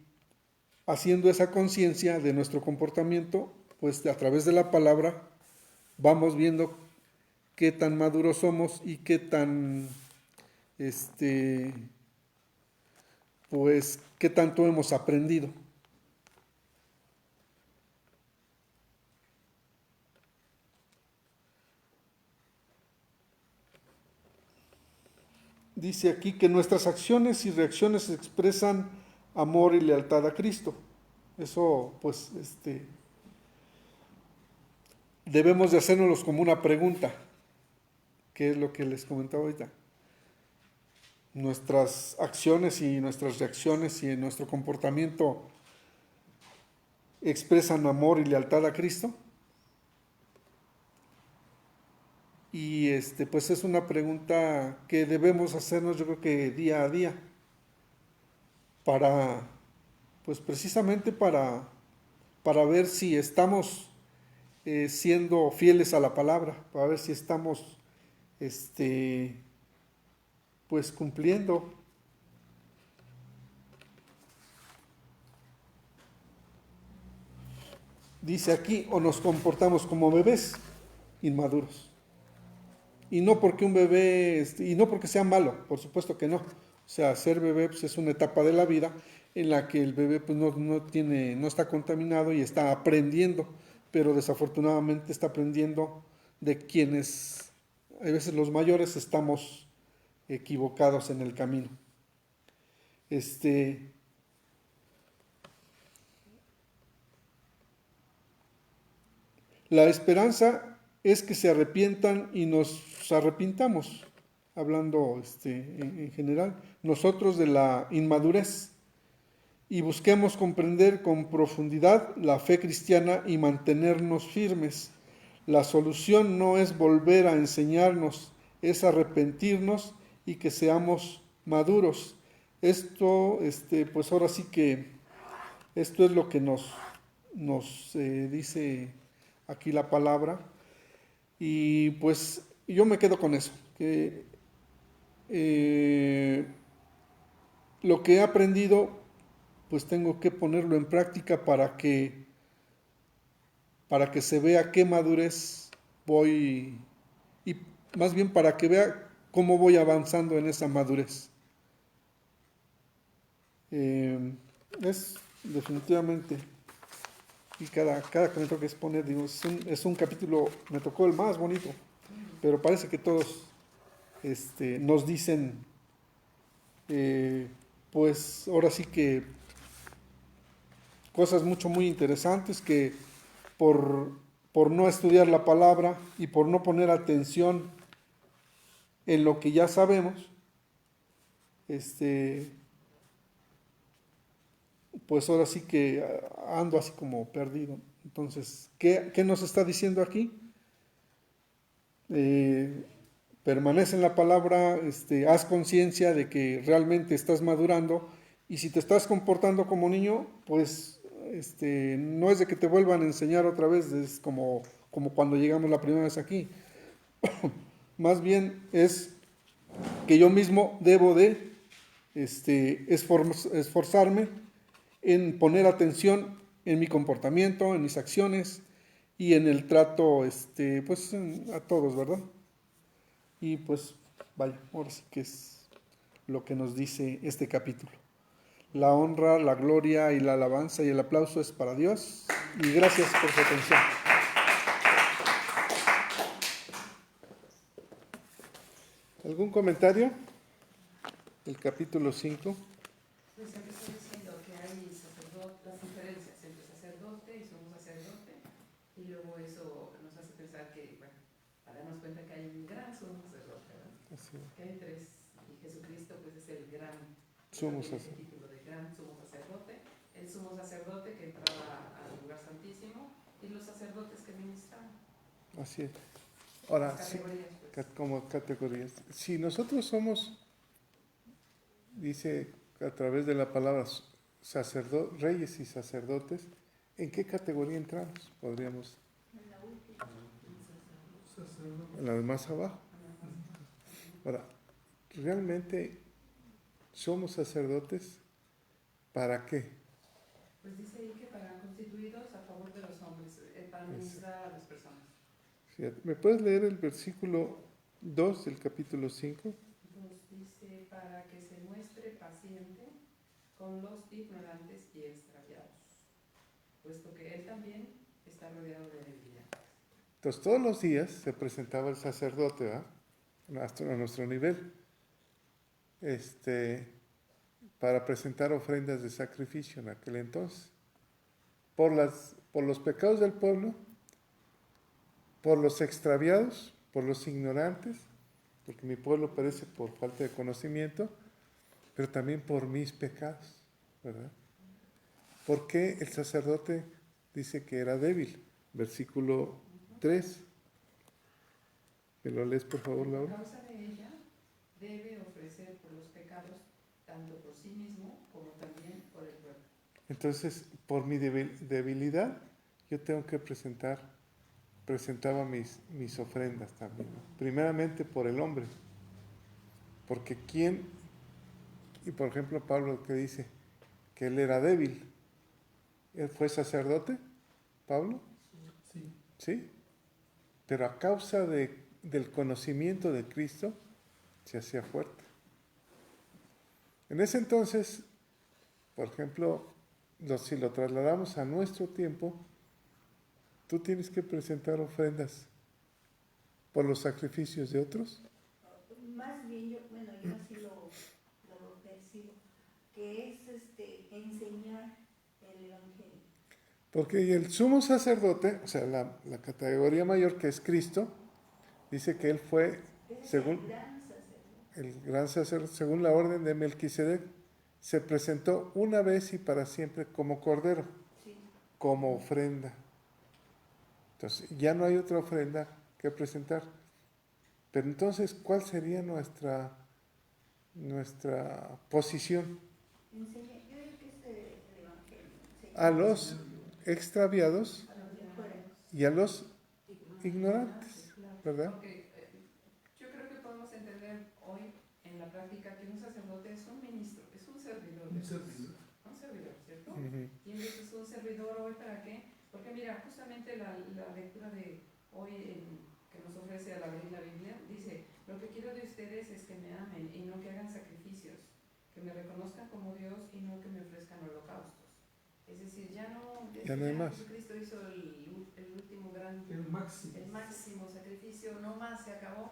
haciendo esa conciencia de nuestro comportamiento, pues a través de la palabra vamos viendo qué tan maduros somos y qué tan, pues, qué tanto hemos aprendido. Dice aquí que nuestras acciones y reacciones expresan amor y lealtad a Cristo. Eso, pues, debemos de hacérnoslos como una pregunta, que es lo que les comentaba ahorita. Nuestras acciones y nuestras reacciones y nuestro comportamiento expresan amor y lealtad a Cristo. Y pues es una pregunta que debemos hacernos, yo creo que día a día, pues precisamente para ver si estamos siendo fieles a la palabra, para ver si estamos pues cumpliendo. Dice aquí, o nos comportamos como bebés inmaduros. Y no porque un bebé, y no porque sea malo, por supuesto que no. O sea, ser bebé pues, es una etapa de la vida en la que el bebé pues, no está contaminado y está aprendiendo, pero desafortunadamente está aprendiendo de quienes, a veces los mayores, estamos equivocados en el camino. La esperanza es que se arrepientan y nos arrepintamos, hablando en general, nosotros de la inmadurez, y busquemos comprender con profundidad la fe cristiana y mantenernos firmes. La solución no es volver a enseñarnos, es arrepentirnos y que seamos maduros. Esto, pues ahora sí que esto es lo que nos dice aquí la palabra. Y pues yo me quedo con eso, que lo que he aprendido, pues tengo que ponerlo en práctica para que se vea qué madurez voy, y más bien para que vea cómo voy avanzando en esa madurez. Es definitivamente, y cada que me toca exponer, digo, es un capítulo, me tocó el más bonito, pero parece que todos nos dicen, pues ahora sí que cosas muy interesantes que por no estudiar la palabra y por no poner atención en lo que ya sabemos, pues ahora sí que ando así como perdido. Entonces, ¿qué nos está diciendo aquí? Permanece en la palabra, haz conciencia de que realmente estás madurando, y si te estás comportando como niño, pues no es de que te vuelvan a enseñar otra vez, es como cuando llegamos la primera vez aquí. Más bien es que yo mismo debo de esforzarme en poner atención en mi comportamiento, en mis acciones y en el trato pues a todos, ¿verdad? Y pues vaya, ahora sí que es lo que nos dice este capítulo. La honra, la gloria y la alabanza y el aplauso es para Dios, y gracias por su atención. ¿Algún comentario del capítulo 5? Pues empezó diciendo que hay las diferencias entre sacerdote y sumo sacerdote, y luego eso nos hace pensar que, bueno, para darnos cuenta que hay un gran sumo sacerdote, ¿verdad? Así es. Que hay tres, y Jesucristo pues es el gran Sumo tiene ese sacerdote. título de gran sumo sacerdote, el sumo sacerdote que entraba al lugar santísimo y los sacerdotes que ministraban. Así es. Ahora, Las sí, categorías, pues. como categorías. Si nosotros somos, dice a través de la palabra reyes y sacerdotes, ¿en qué categoría entramos? Podríamos, En la última. Sacerdote. en la de más abajo. Ahora, ¿realmente somos sacerdotes para qué? Pues dice ahí que para constituidos a favor de los hombres, para ministrar a las personas. Fíjate, ¿me puedes leer el versículo 2 del capítulo 5? Nos dice para que se muestre paciente con los ignorantes y extraviados, puesto que él también está rodeado de debilidad. Entonces, todos los días se presentaba el sacerdote, ¿verdad? A nuestro nivel, para presentar ofrendas de sacrificio en aquel entonces, por los pecados del pueblo, por los extraviados, por los ignorantes, porque mi pueblo perece por falta de conocimiento, pero también por mis pecados, ¿verdad? ¿Por qué el sacerdote dice que era débil? Versículo 3. ¿Me lo lees, por favor, Por Laura? causa de ella, debe ofrecer por los pecados tanto por sí mismo como también por el pueblo. Entonces, por mi debilidad, yo tengo que presentaba mis ofrendas también, ¿no? Primeramente por el hombre, porque y por ejemplo Pablo que dice que él era débil, ¿él fue sacerdote, Pablo? Sí. Sí, pero a causa del conocimiento de Cristo, se hacía fuerte. En ese entonces, por ejemplo, si lo trasladamos a nuestro tiempo, tú tienes que presentar ofrendas por los sacrificios de otros. Más bien, yo así lo percibo, que es enseñar el Evangelio. Porque el sumo sacerdote, o sea, la categoría mayor que es Cristo, dice que él fue, Ese es según el gran sacerdote. el gran sacerdote, según la orden de Melquisedec, se presentó una vez y para siempre como cordero, Sí. como ofrenda. Entonces, ya no hay otra ofrenda que presentar. Pero entonces, ¿cuál sería nuestra posición? Yo digo que es el Evangelio. A los extraviados A los de afuera. y a los ignorantes, ¿verdad? Porque yo creo que podemos entender hoy en la práctica que un sacerdote es un ministro, es un servidor. Un servidor. Un servidor, ¿cierto? Ujú. Y entonces es un servidor hoy para qué? Porque mira, justamente la lectura de hoy que nos ofrece al abrir la Biblia, dice, lo que quiero de ustedes es que me amen y no que hagan sacrificios, que me reconozcan como Dios y no que me ofrezcan holocaustos. Es decir, ya no hay más. Jesucristo hizo el último gran, El máximo. el máximo sacrificio, no más, se acabó.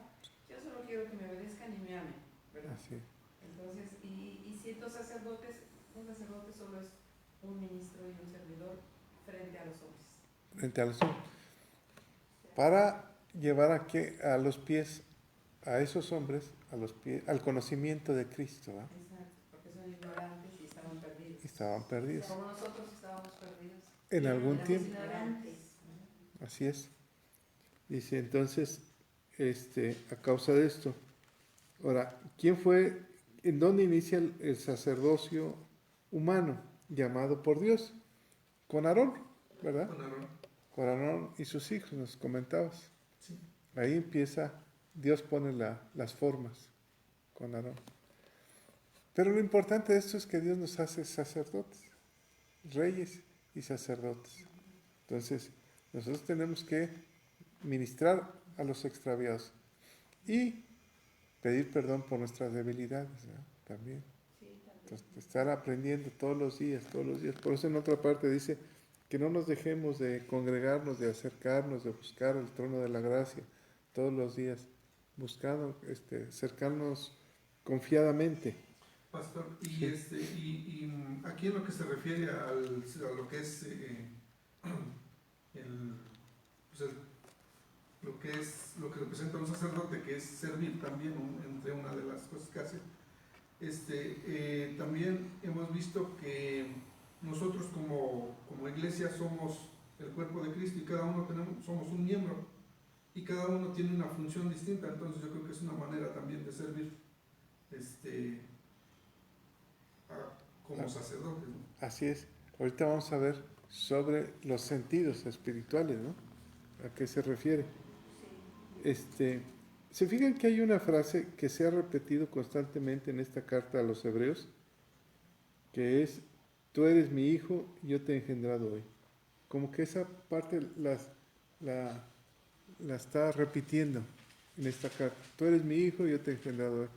Yo solo quiero que me obedezcan y me amen, ¿verdad? Así. Entonces, y ciertos sacerdotes, un sacerdote solo es un ministro y un servidor frente a los hombres. Frente a los hombres. Para llevar a los pies a esos hombres, al conocimiento de Cristo, ¿verdad? Exacto, porque son ignorantes y estaban perdidos. Estaban perdidos. Como nosotros estábamos perdidos. En algún Éramos tiempo. ignorantes. Así es. Dice entonces, a causa de esto. Ahora, en dónde inicia el sacerdocio humano llamado por Dios? Con Aarón, ¿verdad? Con Aarón. Con Aarón y sus hijos, nos comentabas. Sí. Ahí empieza, Dios pone las formas con Aarón. Pero lo importante de esto es que Dios nos hace sacerdotes, reyes y sacerdotes. Entonces, nosotros tenemos que ministrar a los extraviados y pedir perdón por nuestras debilidades, ¿verdad? También. Entonces, estar aprendiendo todos los días. Por eso en otra parte dice que no nos dejemos de congregarnos, de acercarnos, de buscar el trono de la gracia todos los días, buscando, acercarnos confiadamente. Pastor, y, Sí. aquí en lo que se refiere a lo que es lo que representa un sacerdote, que es servir también, entre una de las cosas que hace, También hemos visto que nosotros como iglesia somos el cuerpo de Cristo y cada uno somos un miembro y cada uno tiene una función distinta, entonces yo creo que es una manera también de servir como sacerdotes, ¿no? Así es. Ahorita vamos a ver sobre los sentidos espirituales, ¿no? ¿A qué se refiere? ¿Se fijan que hay una frase que se ha repetido constantemente en esta carta a los hebreos? Que es, tú eres mi hijo, yo te he engendrado hoy. Como que esa parte la está repitiendo en esta carta. Tú eres mi hijo, yo te he engendrado hoy.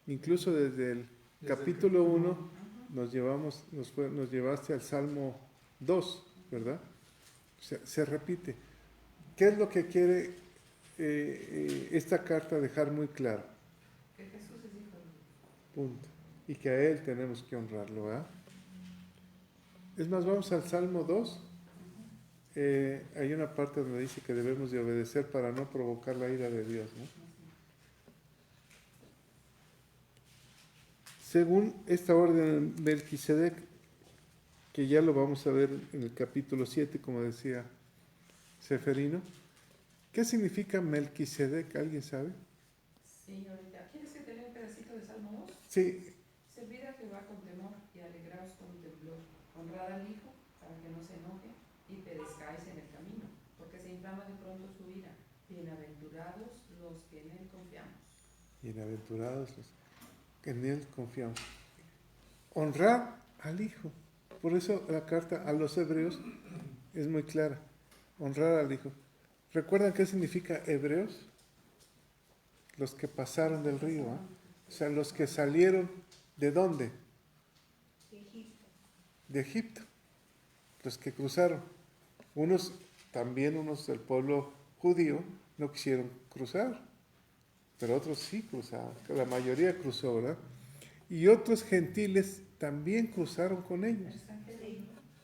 Incluso desde el capítulo 1 nos llevaste al Salmo 2, ¿verdad? O sea, se repite. ¿Qué es lo que quiere esta carta dejar muy claro? Que Jesús es hijo de Dios. Punto. Y que a Él tenemos que honrarlo, ¿verdad? Es más, vamos al Salmo 2. Hay una parte donde dice que debemos de obedecer para no provocar la ira de Dios, ¿no? Según esta orden de Melquisedec, que ya lo vamos a ver en el capítulo 7, como decía Seferino, ¿qué significa Melquisedec? ¿Alguien sabe? Sí, ahorita. ¿Quieres que te lea un pedacito de Salmo 2? Sí. Servid a Jehová con temor y alegraos con temblor. Honrad al Hijo para que no se enoje y perezcáis en el camino, porque se inflama de pronto su ira. Bienaventurados los que en Él confiamos. Bienaventurados los que en Él confiamos. Honrar al Hijo. Por eso la carta a los hebreos es muy clara. Honrar al Hijo. ¿Recuerdan qué significa hebreos? Los que pasaron del río, ¿eh? O sea, los que salieron ¿de dónde? De Egipto. Los que cruzaron. Unos del pueblo judío no quisieron cruzar, pero otros sí cruzaron. La mayoría cruzó, ¿verdad? Y otros gentiles también cruzaron con ellos.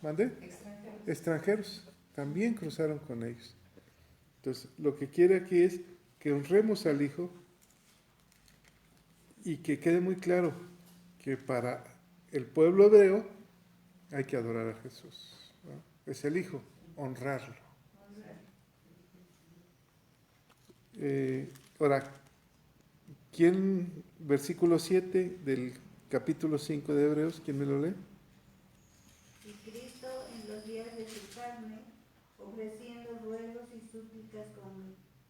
¿Mande? Extranjeros también cruzaron con ellos. Entonces, lo que quiere aquí es que honremos al Hijo y que quede muy claro que para el pueblo hebreo hay que adorar a Jesús, ¿no? Es el Hijo, honrarlo. Ahora, versículo 7 del capítulo 5 de Hebreos, ¿quién me lo lee? Y Cristo en los días de su carne, ofreciendo ruegos y súplicas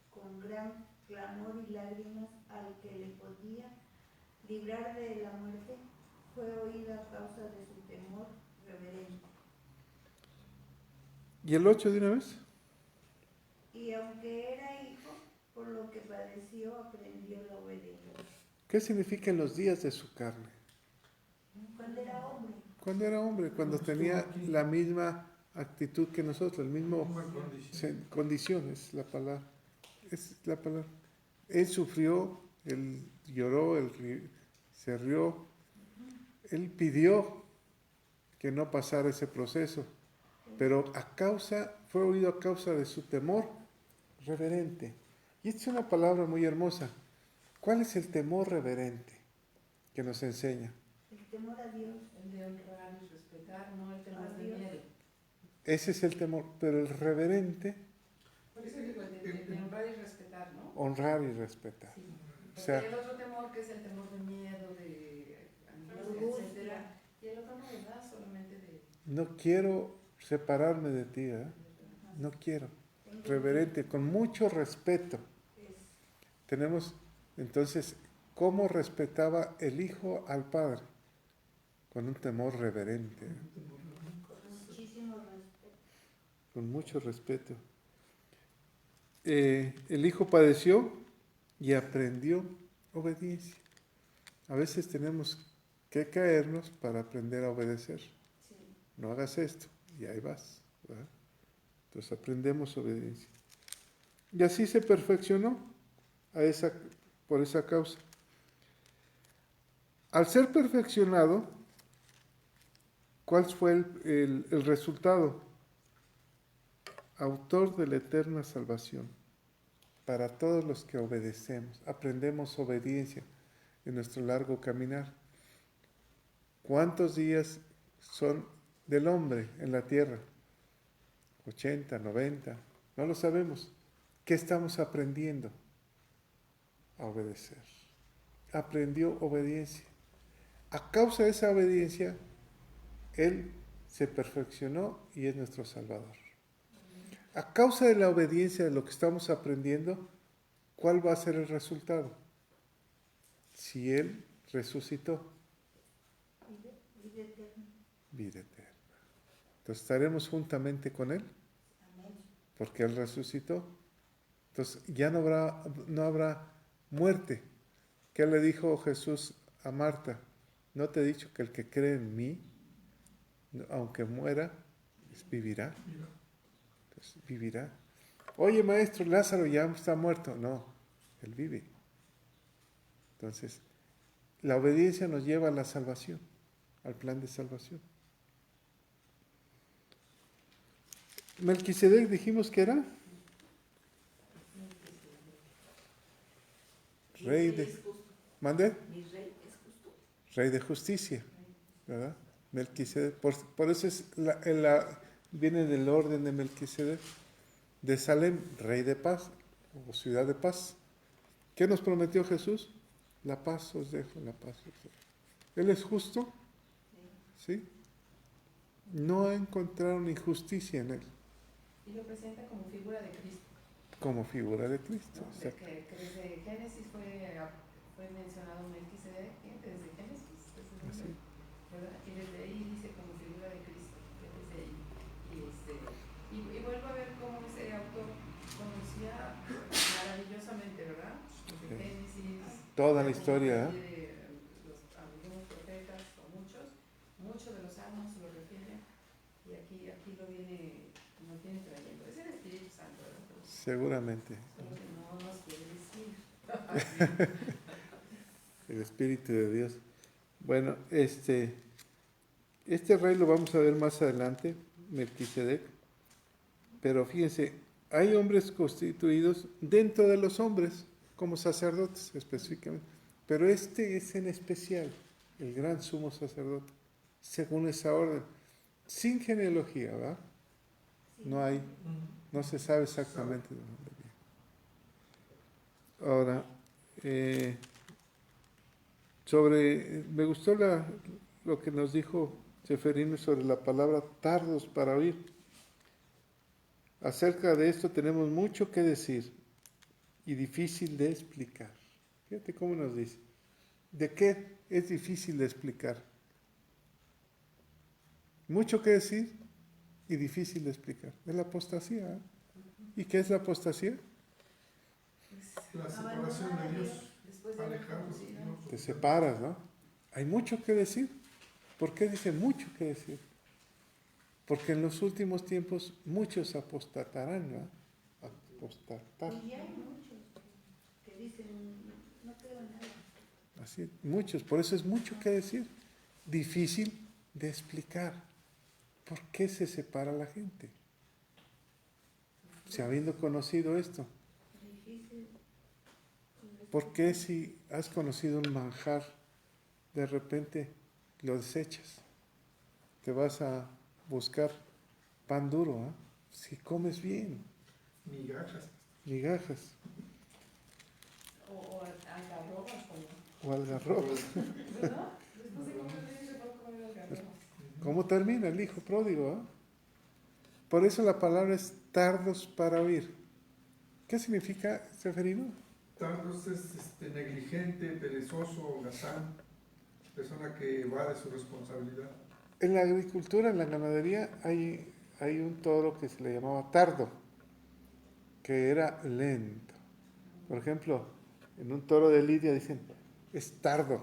con gran clamor y lágrimas al que le podía librar de la muerte, fue oído a causa de su temor reverente. ¿Y el 8 de una vez? Y aunque era hijo, por lo que padeció, aprendió la obediencia. ¿Qué significa en los días de su carne? Cuando era hombre. Cuando era hombre, cuando tenía la misma actitud que nosotros, el mismo condición, es la palabra. Es la palabra. Él sufrió, él lloró, él se rió, él pidió que no pasara ese proceso, pero fue oído a causa de su temor reverente. Y esta es una palabra muy hermosa. ¿Cuál es el temor reverente que nos enseña? El temor a Dios. El de honrar y respetar, no el temor de miedo. Ese es el temor, pero el reverente... Por eso digo, el de honrar y respetar, ¿no? Honrar y respetar. Sí. O sea, hay el otro temor que es el temor de miedo, de angustia, etcétera. Y el otro no, ¿verdad? Solamente de... no quiero separarme de ti, ¿eh? No quiero. Reverente, con mucho respeto. Tenemos, entonces, ¿cómo respetaba el Hijo al Padre? Con un temor reverente. Con muchísimo respeto. Con mucho respeto. El Hijo padeció y aprendió obediencia. A veces tenemos que caernos para aprender a obedecer. Sí. No hagas esto, y ahí vas, ¿verdad? Entonces aprendemos obediencia. Y así se perfeccionó por esa causa. Al ser perfeccionado, ¿cuál fue el resultado? Autor de la eterna salvación para todos los que obedecemos. Aprendemos obediencia en nuestro largo caminar. ¿Cuántos días son del hombre en la tierra? 80, 90, no lo sabemos. ¿Qué estamos aprendiendo? A obedecer. Aprendió obediencia. A causa de esa obediencia, Él se perfeccionó y es nuestro Salvador. A causa de la obediencia de lo que estamos aprendiendo, ¿cuál va a ser el resultado? Si Él resucitó, Vida eterna. vida eterna. Entonces estaremos juntamente con Él, Amén. porque Él resucitó. Entonces ya no habrá muerte. ¿Qué le dijo Jesús a Marta? ¿No te he dicho que el que cree en mí, aunque muera, vivirá? Entonces, vivirá. Oye, maestro, Lázaro ya está muerto. No, él vive. Entonces, la obediencia nos lleva a la salvación, al plan de salvación. Melquisedec dijimos que era rey de... es justo. ¿Mande? Mi rey es justo. Rey de justicia, ¿verdad? Melquisedec. Por eso viene del orden de Melquisedec. De Salem, rey de paz, o ciudad de paz. ¿Qué nos prometió Jesús? La paz os dejo, la paz os dejo. Él es justo, ¿sí? No encontraron injusticia en él, Y lo presenta como figura de Cristo. como figura de Cristo. ¿No? Exacto. Que desde Génesis fue mencionado Melquisedec, desde Génesis, Así. ¿verdad? Y desde ahí dice como figura de Cristo, desde ahí. Y vuelvo a ver cómo ese autor conocía maravillosamente, ¿verdad? Desde Génesis. Toda la historia, ¿eh? De algunos profetas, o muchos de los salmos lo refieren, y aquí lo viene trayendo. Es el Espíritu Santo, ¿verdad? Pero Seguramente. solo que no nos quiere decir. El Espíritu de Dios. Bueno, este rey lo vamos a ver más adelante, Melquisedec. Pero fíjense, hay hombres constituidos dentro de los hombres, como sacerdotes específicamente. Pero este es en especial el gran sumo sacerdote, según esa orden, sin genealogía, ¿verdad? No se sabe exactamente de dónde viene. Ahora, me gustó lo que nos dijo Seferino sobre la palabra tardos para oír. Acerca de esto tenemos mucho que decir y difícil de explicar. Fíjate cómo nos dice. ¿De qué es difícil de explicar? Mucho que decir y difícil de explicar. Es la apostasía. ¿Eh? ¿Y qué es la apostasía? La separación de Dios, Después de haber alejarnos. conocido. Te separas, ¿no? Hay mucho que decir. ¿Por qué dice mucho que decir? Porque en los últimos tiempos muchos apostatarán, ¿no? Apostatar. Y ya hay muchos que dicen, no creo en nada. Así, muchos. Por eso es mucho que decir. Difícil de explicar. ¿Por qué se separa la gente? Si habiendo conocido esto. Difícil. ¿Por qué si has conocido un manjar, de repente lo desechas? Te vas a buscar pan duro, ¿eh? Si comes bien, Migajas. migajas O algarrobas, o algarrobas. ¿verdad? Después de comer bien se puede comer algarrobas. ¿Cómo termina el hijo pródigo? ¿Eh? Por eso la palabra es tardos para oír. ¿Qué significa, Seferino? Tardos es negligente, perezoso, holgazán, persona que va de su responsabilidad. En la agricultura, en la ganadería, hay un toro que se le llamaba tardo, que era lento. Por ejemplo, en un toro de lidia dicen, es tardo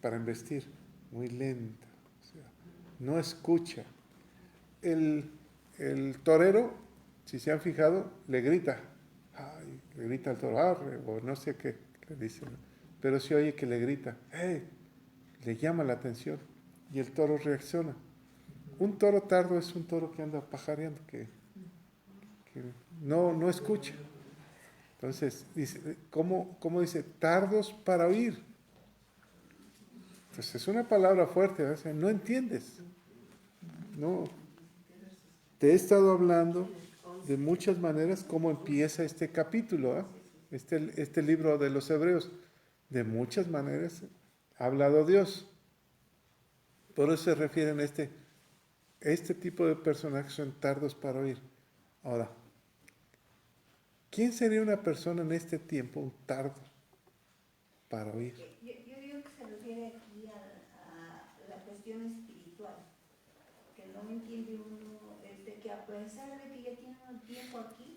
para embestir, muy lento. O sea, no escucha. El torero, si se han fijado, le grita. Ay, le grita al toro, arre, o no sé qué le dicen. Pero se oye que le grita, ¡hey! Le llama la atención y el toro reacciona. Un toro tardo es un toro que anda pajareando, que no escucha. Entonces, dice, ¿cómo dice? Tardos para oír. Entonces es una palabra fuerte, o sea, no entiendes. No. Te he estado hablando de muchas maneras cómo empieza este capítulo, ¿eh? Este libro de los Hebreos. De muchas maneras ha hablado Dios. Por eso se refieren a este tipo de personajes son tardos para oír. Ahora, ¿quién sería una persona en este tiempo un tardo para oír? Yo digo que se refiere aquí a la cuestión espiritual, que no entiende uno, que a pesar de que ya tiene un tiempo aquí,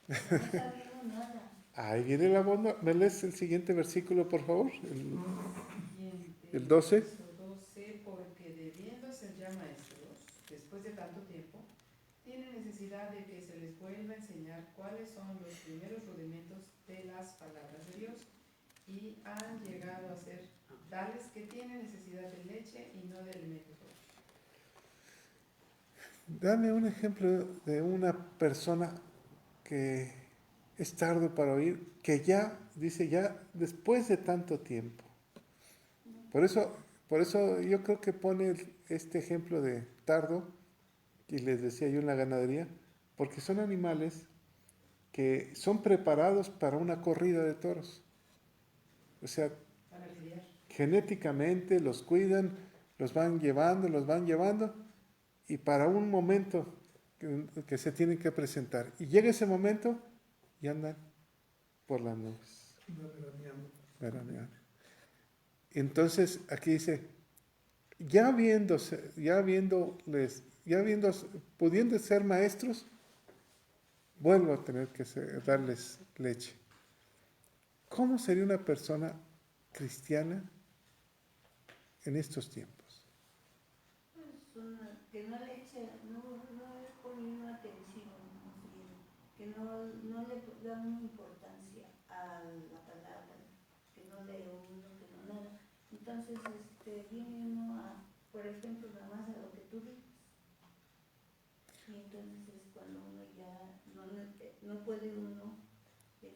no está viendo nada. Ahí viene la bomba. ¿Me lees el siguiente versículo, por favor? El 12. 12, porque debiendo ser ya maestros, después de tanto tiempo, tienen necesidad de que se les vuelva a enseñar cuáles son los primeros rudimentos de las palabras de Dios, y han llegado a ser tales que tienen necesidad de leche y no de alimento sólido. Dame un ejemplo de una persona que es tardo para oír, que ya, dice ya, después de tanto tiempo. Por eso yo creo que pone este ejemplo de tardo, y les decía yo en la ganadería, porque son animales que son preparados para una corrida de toros. O sea, Para lidiar. genéticamente los cuidan, los van llevando, y para un momento que se tienen que presentar. Y llega ese momento y andan por las nubes, veraneando. Entonces aquí dice, pudiendo ser maestros, vuelvo a tener que darles leche. ¿Cómo sería una persona cristiana en estos tiempos? Que no le eche, no le pone atención, que no le da una importancia a la palabra, que no lee uno, que no nada. Entonces viene uno a, por ejemplo, nada más a lo que tú dices. Y entonces es cuando uno ya no puede uno pues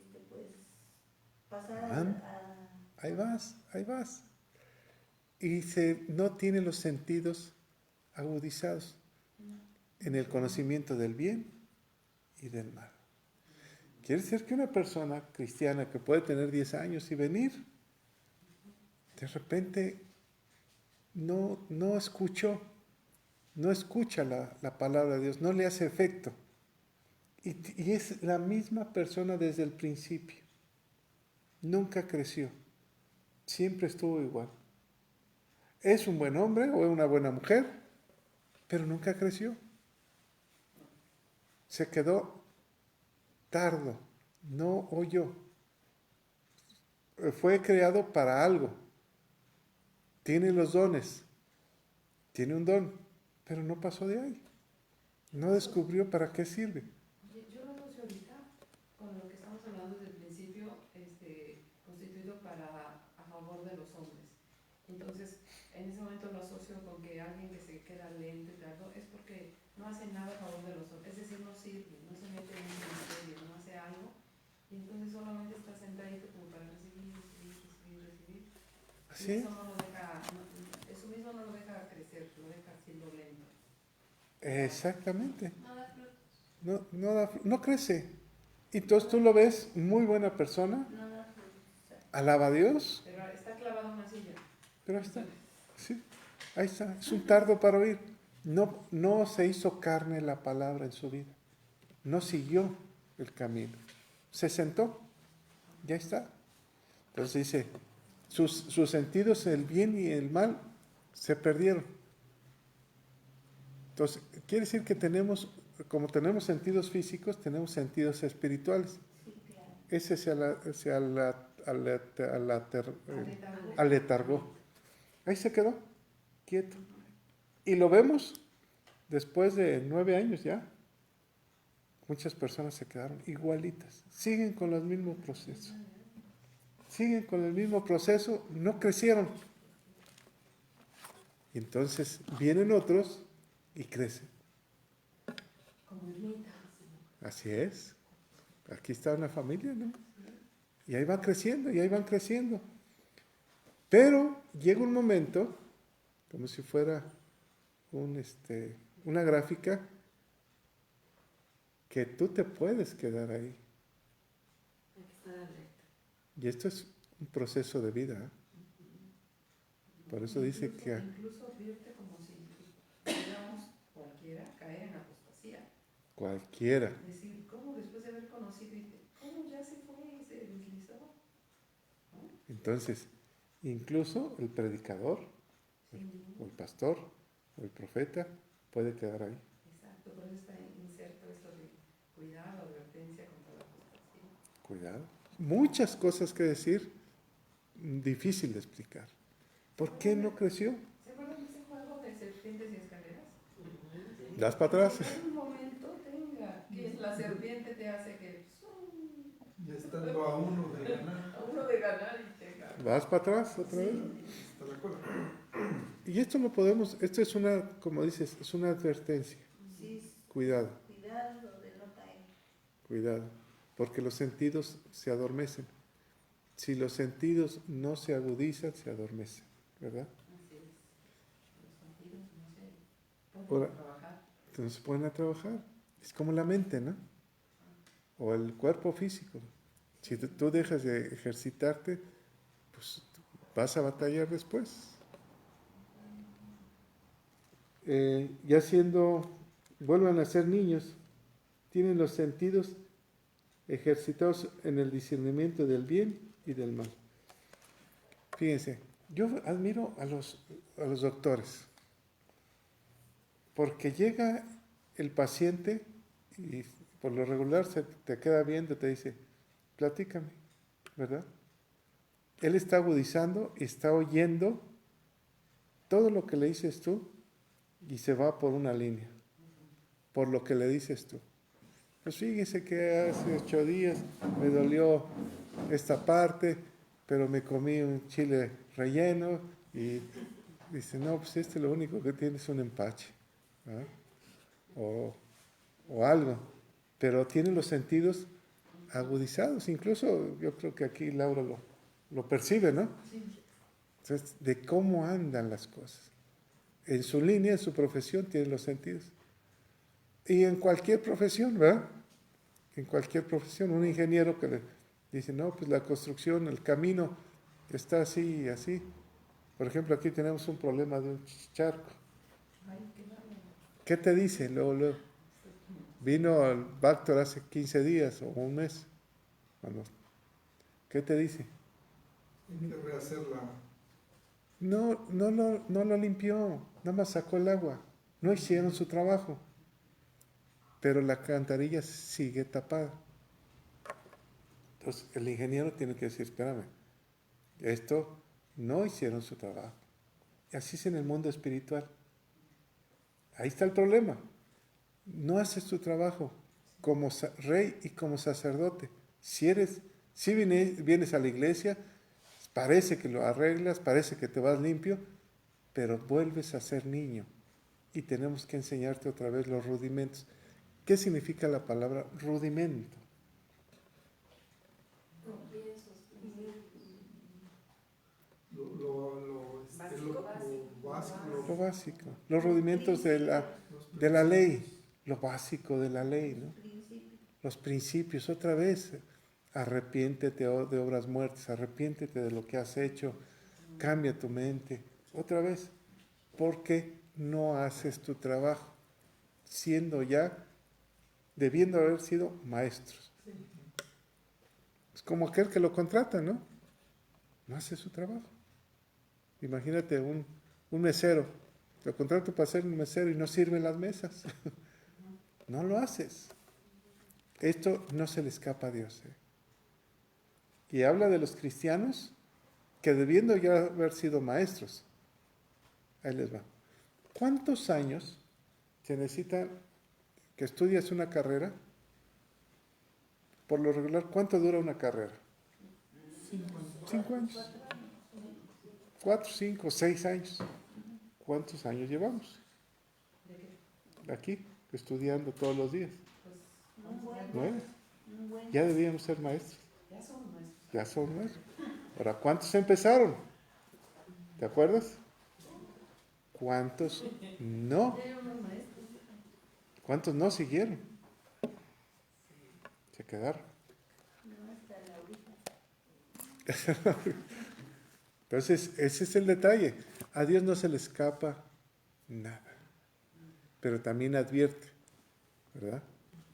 pasar a Ahí vas. Y no tiene los sentidos agudizados en el conocimiento del bien y del mal. Quiere decir que una persona cristiana que puede tener 10 años y venir, de repente no escucha la palabra de Dios, no le hace efecto. Y es la misma persona desde el principio. Nunca creció, siempre estuvo igual. Es un buen hombre o es una buena mujer, pero nunca creció. Se quedó tardo, no oyó. Fue creado para algo. Tiene los dones, tiene un don, pero no pasó de ahí. No descubrió para qué sirve. Yo lo asocio ahorita con lo que estamos hablando desde el principio, constituido a favor de los hombres. Entonces, en ese momento lo asocio con que alguien que se queda lento y tardo es porque no hace nada a favor de los hombres, es decir, no sirve, no se mete en un ministerio, no hace algo, y entonces solamente está sentadito como para recibir. ¿Sí? Y eso mismo no lo deja crecer, lo deja siendo lento. Exactamente. No crece. Entonces tú lo ves muy buena persona, alaba a Dios, Pero está clavado en una silla. pero ahí está. Sí, ahí está. Es un tardo para oír. No se hizo carne la palabra en su vida. No siguió el camino. Se sentó. Ya está. Entonces dice, sus sentidos, el bien y el mal, se perdieron. Entonces, quiere decir que como tenemos sentidos físicos, tenemos sentidos espirituales. Ese se aletargó. Ahí se quedó, quieto. Y lo vemos después de 9 años ya. Muchas personas se quedaron igualitas. Siguen con los mismos procesos. No crecieron. Y entonces vienen otros y crecen. Como ermita. Así es. Aquí está una familia, ¿no? Y ahí van creciendo, Pero llega un momento, como si fuera una gráfica, que tú te puedes quedar ahí. Hay que estar alerta. Y esto es un proceso de vida. ¿Eh? Por eso dice que Incluso advierte como si pudiéramos cualquiera caer en apostasía. cualquiera. Es decir, ¿cómo después de haber conocido, dice, cómo ya se fue y se deslizó? ¿No? Entonces, incluso el predicador, o el pastor, o el profeta, puede quedar ahí. Exacto, por eso está inserto esto de cuidado, advertencia contra la apostasía. Cuidado. Muchas cosas que decir, difícil de explicar. ¿Por qué no creció? ¿Se acuerdan de ese juego de serpientes y escaleras? Das para atrás. En un momento tenga que la serpiente te hace que Ya estando a uno de ganar, a uno de ganar y tenga. Vas para atrás otra vez. ¿está de acuerdo? Y esto lo podemos, esto es una, como dices, es una advertencia. Sí, Cuidado, cuidado, denota él. cuidado. Porque los sentidos se adormecen. Si los sentidos no se agudizan, se adormecen. ¿Verdad? Así es. Los sentidos no se Ahora- pueden trabajar. Entonces se ponen a trabajar. Es como la mente, ¿no? O el cuerpo físico. Si tú dejas de ejercitarte, pues vas a batallar después. Ya vuelvan a ser niños, tienen los sentidos ejercitados en el discernimiento del bien y del mal. Fíjense, yo admiro a los doctores, porque llega el paciente y por lo regular se te queda viendo y te dice, platícame, ¿verdad? Él está agudizando y está oyendo todo lo que le dices tú y se va por una línea, por lo que le dices tú. Pues fíjese que hace 8 días me dolió esta parte, pero me comí un chile relleno y dice, no, pues lo único que tiene es un empache, ¿verdad? O algo, pero tiene los sentidos agudizados, incluso yo creo que aquí Laura lo percibe, ¿no? Entonces, de cómo andan las cosas. En su línea, en su profesión, tiene los sentidos. Y en cualquier profesión, ¿verdad? En cualquier profesión, un ingeniero que le dice, no, pues la construcción, el camino está así y así. Por ejemplo, aquí tenemos un problema de un charco. Ay, qué malo. ¿Qué te dice? Luego, vino el Bactor hace 15 días o un mes. ¿Qué te dice? Hay que rehacerla. No lo limpió, nada más sacó el agua. No hicieron su trabajo. Pero la alcantarilla sigue tapada. Entonces, el ingeniero tiene que decir, espérame, esto no hicieron su trabajo. Y así es en el mundo espiritual. Ahí está el problema. No haces tu trabajo como rey y como sacerdote. Si vienes a la iglesia, parece que lo arreglas, parece que te vas limpio, pero vuelves a ser niño. Y tenemos que enseñarte otra vez los rudimentos. ¿Qué significa la palabra rudimento? Lo básico. Los rudimentos de la ley. Lo básico de la ley, ¿no? Los principios. Otra vez, arrepiéntete de obras muertas, arrepiéntete de lo que has hecho, cambia tu mente. Otra vez, porque no haces tu trabajo, debiendo haber sido maestros. Es como aquel que lo contrata, ¿no? No hace su trabajo. Imagínate un mesero, lo contrato para ser un mesero y no sirven las mesas. No lo haces. Esto no se le escapa a Dios. Y habla de los cristianos que debiendo ya haber sido maestros. Ahí les va. ¿Cuántos años se necesitan que estudias una carrera? Por lo regular, ¿cuánto dura una carrera? 5 años. 4, 5, 6 años. ¿Cuántos años llevamos? Aquí, estudiando todos los días. Un buen, 9. un buen. Ya debíamos ser maestros. Ya son maestros. Ya son maestros. Ahora, ¿cuántos empezaron? ¿Te acuerdas? ¿Cuántos no? ¿Cuántos no siguieron? Se quedaron. No, hasta la orilla. Entonces, ese es el detalle. A Dios no se le escapa nada. Pero también advierte, ¿verdad?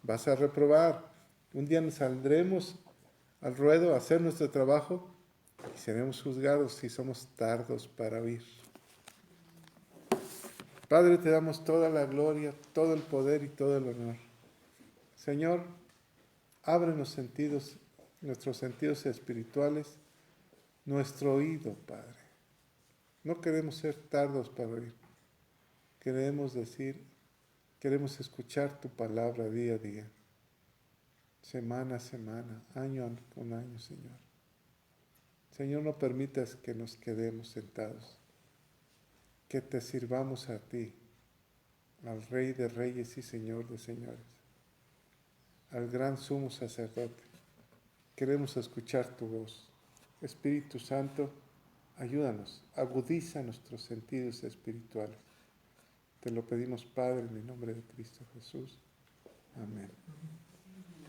Vas a reprobar. Un día nos saldremos al ruedo a hacer nuestro trabajo y seremos juzgados si somos tardos para oír. Padre, te damos toda la gloria, todo el poder y todo el honor. Señor, abre los sentidos, nuestros sentidos espirituales, nuestro oído, Padre. No queremos ser tardos para oír. Queremos escuchar tu palabra día a día, semana a semana, año con año, Señor. Señor, no permitas que nos quedemos sentados, que te sirvamos a ti, al Rey de Reyes y Señor de Señores, al gran sumo sacerdote. Queremos escuchar tu voz. Espíritu Santo, ayúdanos, agudiza nuestros sentidos espirituales. Te lo pedimos, Padre, en el nombre de Cristo Jesús. Amén.